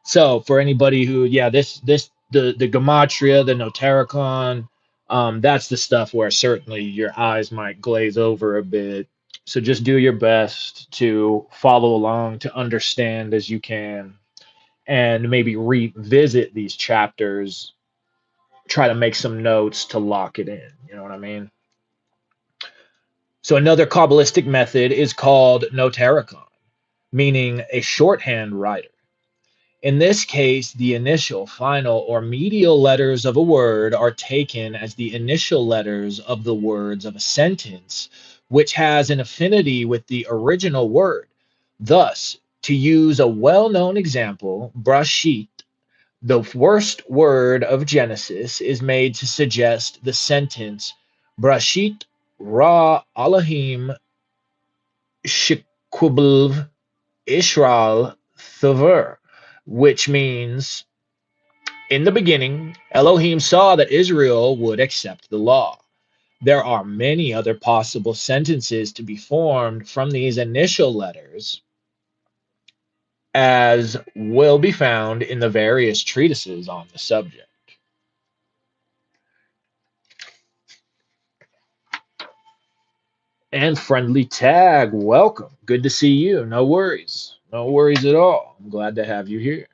So for anybody who, yeah, this the gematria, the notaricon, that's the stuff where certainly your eyes might glaze over a bit. So just do your best to follow along, to understand as you can, and maybe revisit these chapters. Try to make some notes to lock it in. You know what I mean? So another Kabbalistic method is called notaricon, meaning a shorthand writer. In this case, the initial, final, or medial letters of a word are taken as the initial letters of the words of a sentence, which has an affinity with the original word. Thus, to use a well known example, Brashit, the first word of Genesis, is made to suggest the sentence Brashit Ra Elohim Shekubl Israel Thaver, which means in the beginning, Elohim saw that Israel would accept the law. There are many other possible sentences to be formed from these initial letters, as will be found in the various treatises on the subject. And Friendly Tag, welcome. Good to see you. No worries. No worries at all. I'm glad to have you here.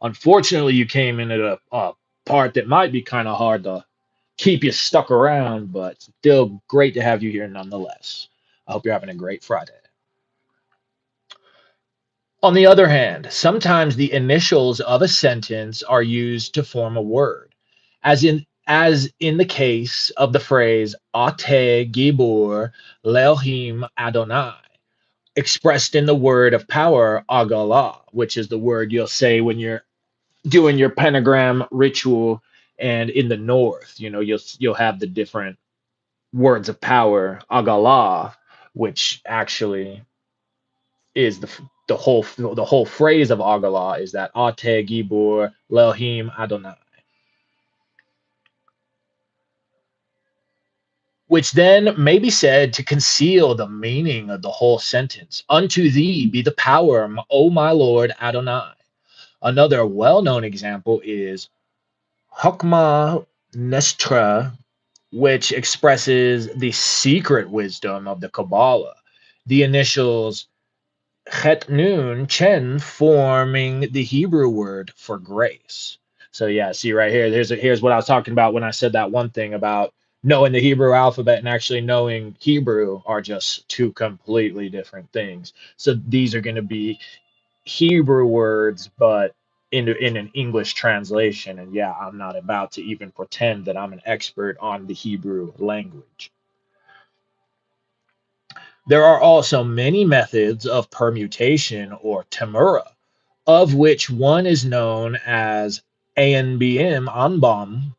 Unfortunately, you came in at a part that might be kind of hard to keep you stuck around, but still great to have you here nonetheless. I hope you're having a great Friday. On the other hand, sometimes the initials of a sentence are used to form a word, as in the case of the phrase Ate Gibor Leohim Adonai, expressed in the word of power Agalah, which is the word you'll say when you're doing your pentagram ritual. And in the north, you'll have the different words of power, Agalah, which actually is the whole phrase of Agalah is that Ate Gibor Leohim Adonai, which then may be said to conceal the meaning of the whole sentence. Unto thee be the power, O my Lord Adonai. Another well-known example is Hokmah Nestra, which expresses the secret wisdom of the Kabbalah. The initials Het Nun Chen forming the Hebrew word for grace. So yeah, see right here, here's what I was talking about when I said that one thing about knowing the Hebrew alphabet and actually knowing Hebrew are just two completely different things. So these are going to be Hebrew words, but in an English translation. And yeah, I'm not about to even pretend that I'm an expert on the Hebrew language. There are also many methods of permutation or temura, of which one is known as ANBM, Anbam.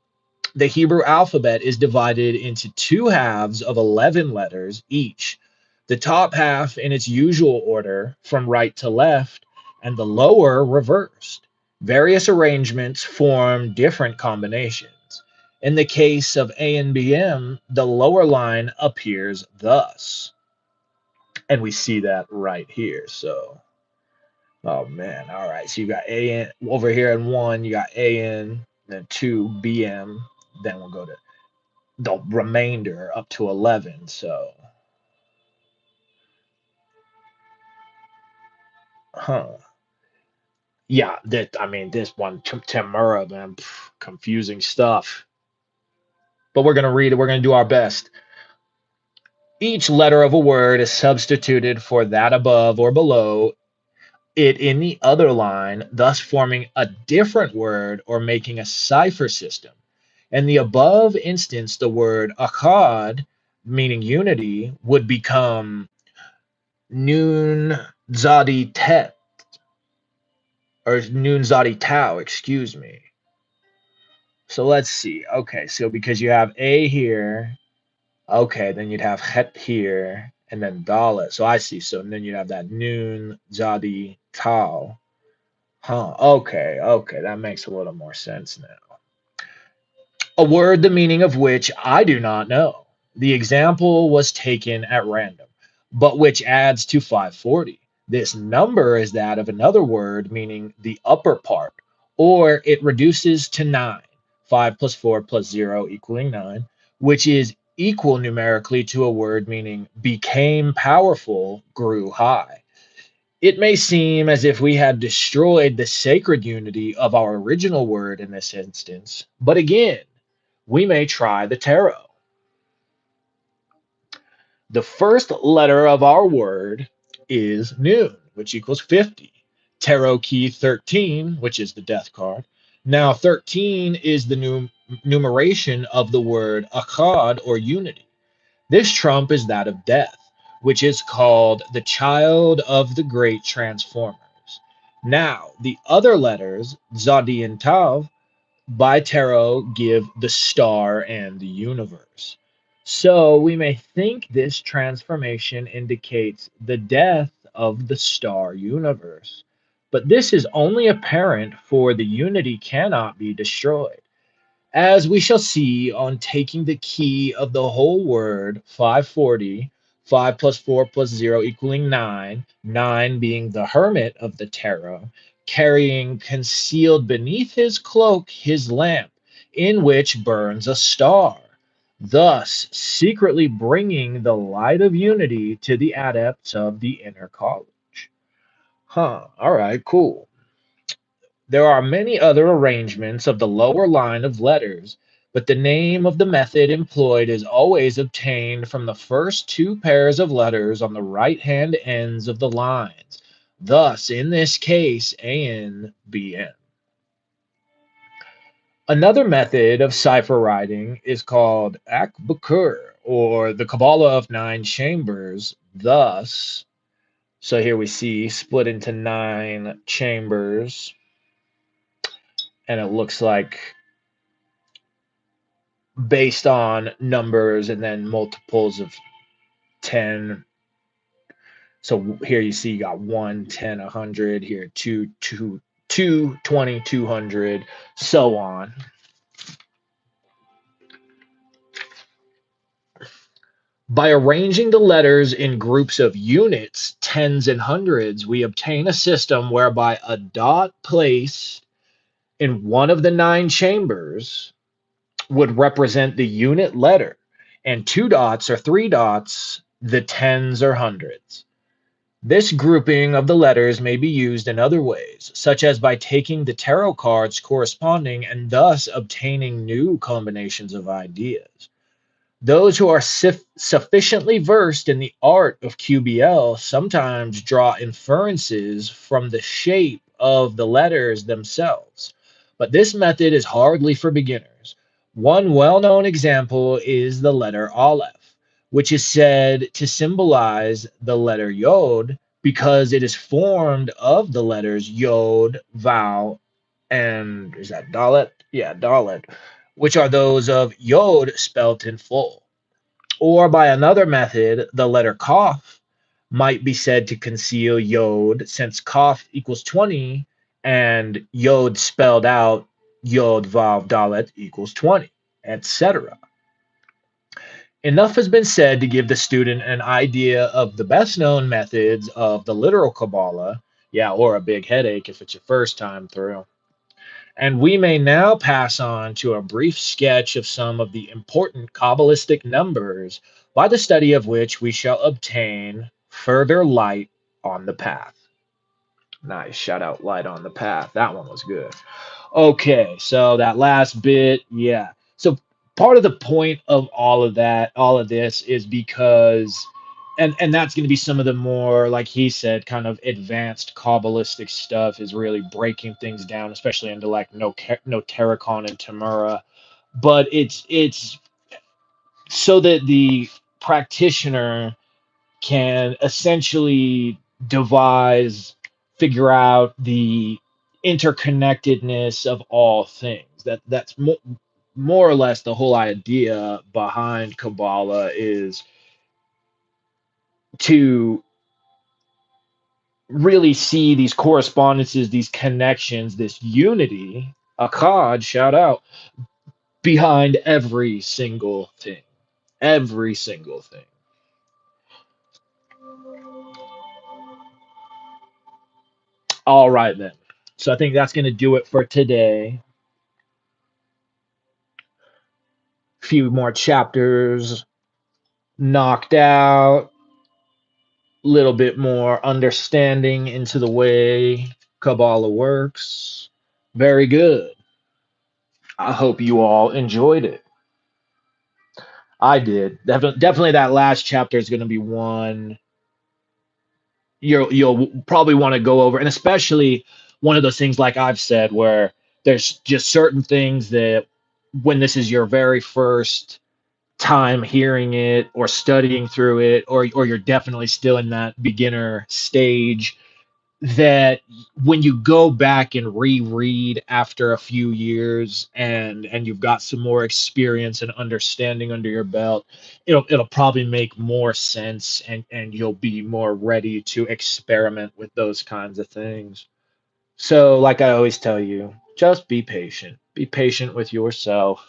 The Hebrew alphabet is divided into two halves of 11 letters each. The top half in its usual order from right to left, and the lower reversed. Various arrangements form different combinations. In the case of ANBM, the lower line appears thus. And we see that right here. So, oh man, all right. So you got AN over here in one, you got AN, then two BM, then we'll go to the remainder up to 11. So, huh. Yeah, that I mean, this one, Tamura, man, confusing stuff. But we're going to read it. We're going to do our best. Each letter of a word is substituted for that above or below it in the other line, thus forming a different word or making a cipher system. In the above instance, the word Achad, meaning unity, would become Nun Zadi Tet, or Nun Zadi Tau, excuse me. So let's see. Okay, so because you have A here, okay, then you'd have Het here, and then Dalet. So I see. So then you'd have that Nun Zadi Tau. Huh. Okay, okay, that makes a little more sense now. A word the meaning of which I do not know. The example was taken at random, but which adds to 540. This number is that of another word meaning the upper part, or it reduces to 9. 5 plus 4 plus 0 equaling 9, which is equal numerically to a word meaning became powerful, grew high. It may seem as if we had destroyed the sacred unity of our original word in this instance, but again, we may try the tarot. The first letter of our word is noon, which equals 50. Tarot key 13, which is the death card. Now, 13 is the numeration of the word achad or unity. This trump is that of death, which is called the child of the great transformers. Now, the other letters, Zadi and Tav, by tarot give the star and the universe. So we may think this transformation indicates the death of the star universe. But this is only apparent, for the unity cannot be destroyed. As we shall see on taking the key of the whole word, 540, 5 plus 4 plus 0 equaling 9, 9 being the hermit of the tarot, carrying concealed beneath his cloak his lamp, in which burns a star, thus secretly bringing the light of unity to the adepts of the inner college. Huh, all right, cool. There are many other arrangements of the lower line of letters, but the name of the method employed is always obtained from the first two pairs of letters on the right-hand ends of the lines. Thus, in this case, AN, BN. Another method of cipher writing is called Akbakur, or the Kabbalah of nine chambers. Thus, so here we see split into 9 chambers, and it looks like based on numbers and then multiples of 10. So here you see you got 1, 10, 100, here 2, 2, 2, 20, 200, so on. By arranging the letters in groups of units, tens and hundreds, we obtain a system whereby a dot placed in one of the 9 chambers would represent the unit letter, and 2 dots or 3 dots the tens or hundreds. This grouping of the letters may be used in other ways, such as by taking the tarot cards corresponding and thus obtaining new combinations of ideas. Those who are sufficiently versed in the art of Q.B.L. sometimes draw inferences from the shape of the letters themselves. But this method is hardly for beginners. One well known example is the letter Aleph, which is said to symbolize the letter Yod because it is formed of the letters Yod, Vowel, and is that Dalet? Yeah, Dalet, which are those of Yod spelt in full. Or by another method, the letter Kaf might be said to conceal Yod since Kaf equals 20 and Yod spelled out Yod Vav Dalet equals 20, etc. Enough has been said to give the student an idea of the best known methods of the literal Kabbalah, yeah, or a big headache if it's your first time through. And we may now pass on to a brief sketch of some of the important Kabbalistic numbers, by the study of which we shall obtain further light on the path. Nice, shout out light on the path. That one was good. Okay, so that last bit, yeah. So part of the point of all of that, all of this is because and that's going to be some of the more, like he said, kind of advanced Kabbalistic stuff is really breaking things down, especially into like no Terracon and Tamura. But it's so that the practitioner can essentially devise, figure out the interconnectedness of all things. More or less the whole idea behind Kabbalah is to really see these correspondences, these connections, this unity, Achad, shout out, behind every single thing. Every single thing. All right, then. So I think that's going to do it for today. Few more chapters knocked out, little bit more understanding into the way Kabbalah works. Very good. I hope you all enjoyed it. I did. Definitely that last chapter is going to be one you'll probably want to go over, and especially one of those things like I've said where there's just certain things that when this is your very first time hearing it or studying through it, or you're definitely still in that beginner stage, that when you go back and reread after a few years and you've got some more experience and understanding under your belt, it'll probably make more sense, and you'll be more ready to experiment with those kinds of things. So like I always tell you, just be patient. Be patient with yourself.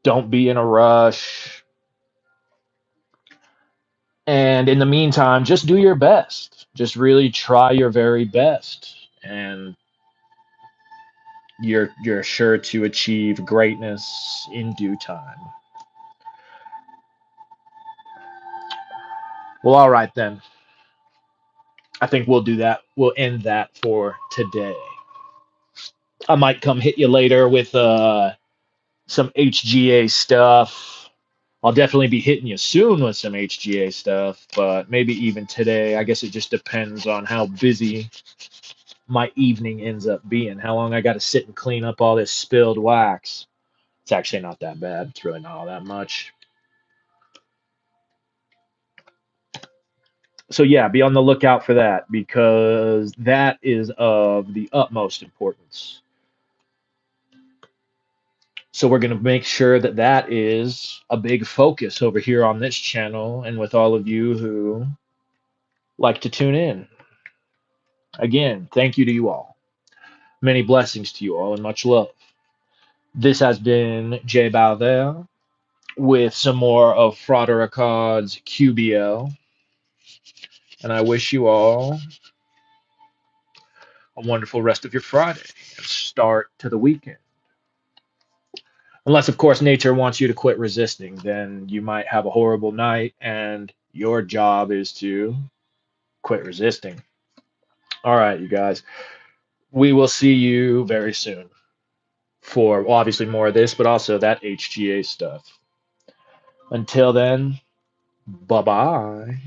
Don't be in a rush. And in the meantime, just do your best. Just really try your very best. And you're sure to achieve greatness in due time. Well, all right then. I think we'll do that. We'll end that for today. I might come hit you later with some HGA stuff. I'll definitely be hitting you soon with some HGA stuff, but maybe even today. I guess it just depends on how busy my evening ends up being, how long I got to sit and clean up all this spilled wax. It's actually not that bad. It's really not all that much. So yeah, be on the lookout for that because that is of the utmost importance. So we're going to make sure that that is a big focus over here on this channel and with all of you who like to tune in. Again, thank you to you all. Many blessings to you all and much love. This has been J.B.L there with some more of Frater Achad's Q.B.L. And I wish you all a wonderful rest of your Friday and start to the weekend. Unless, of course, nature wants you to quit resisting, then you might have a horrible night, and your job is to quit resisting. All right, you guys. We will see you very soon for well, obviously more of this, but also that HGA stuff. Until then, bye bye.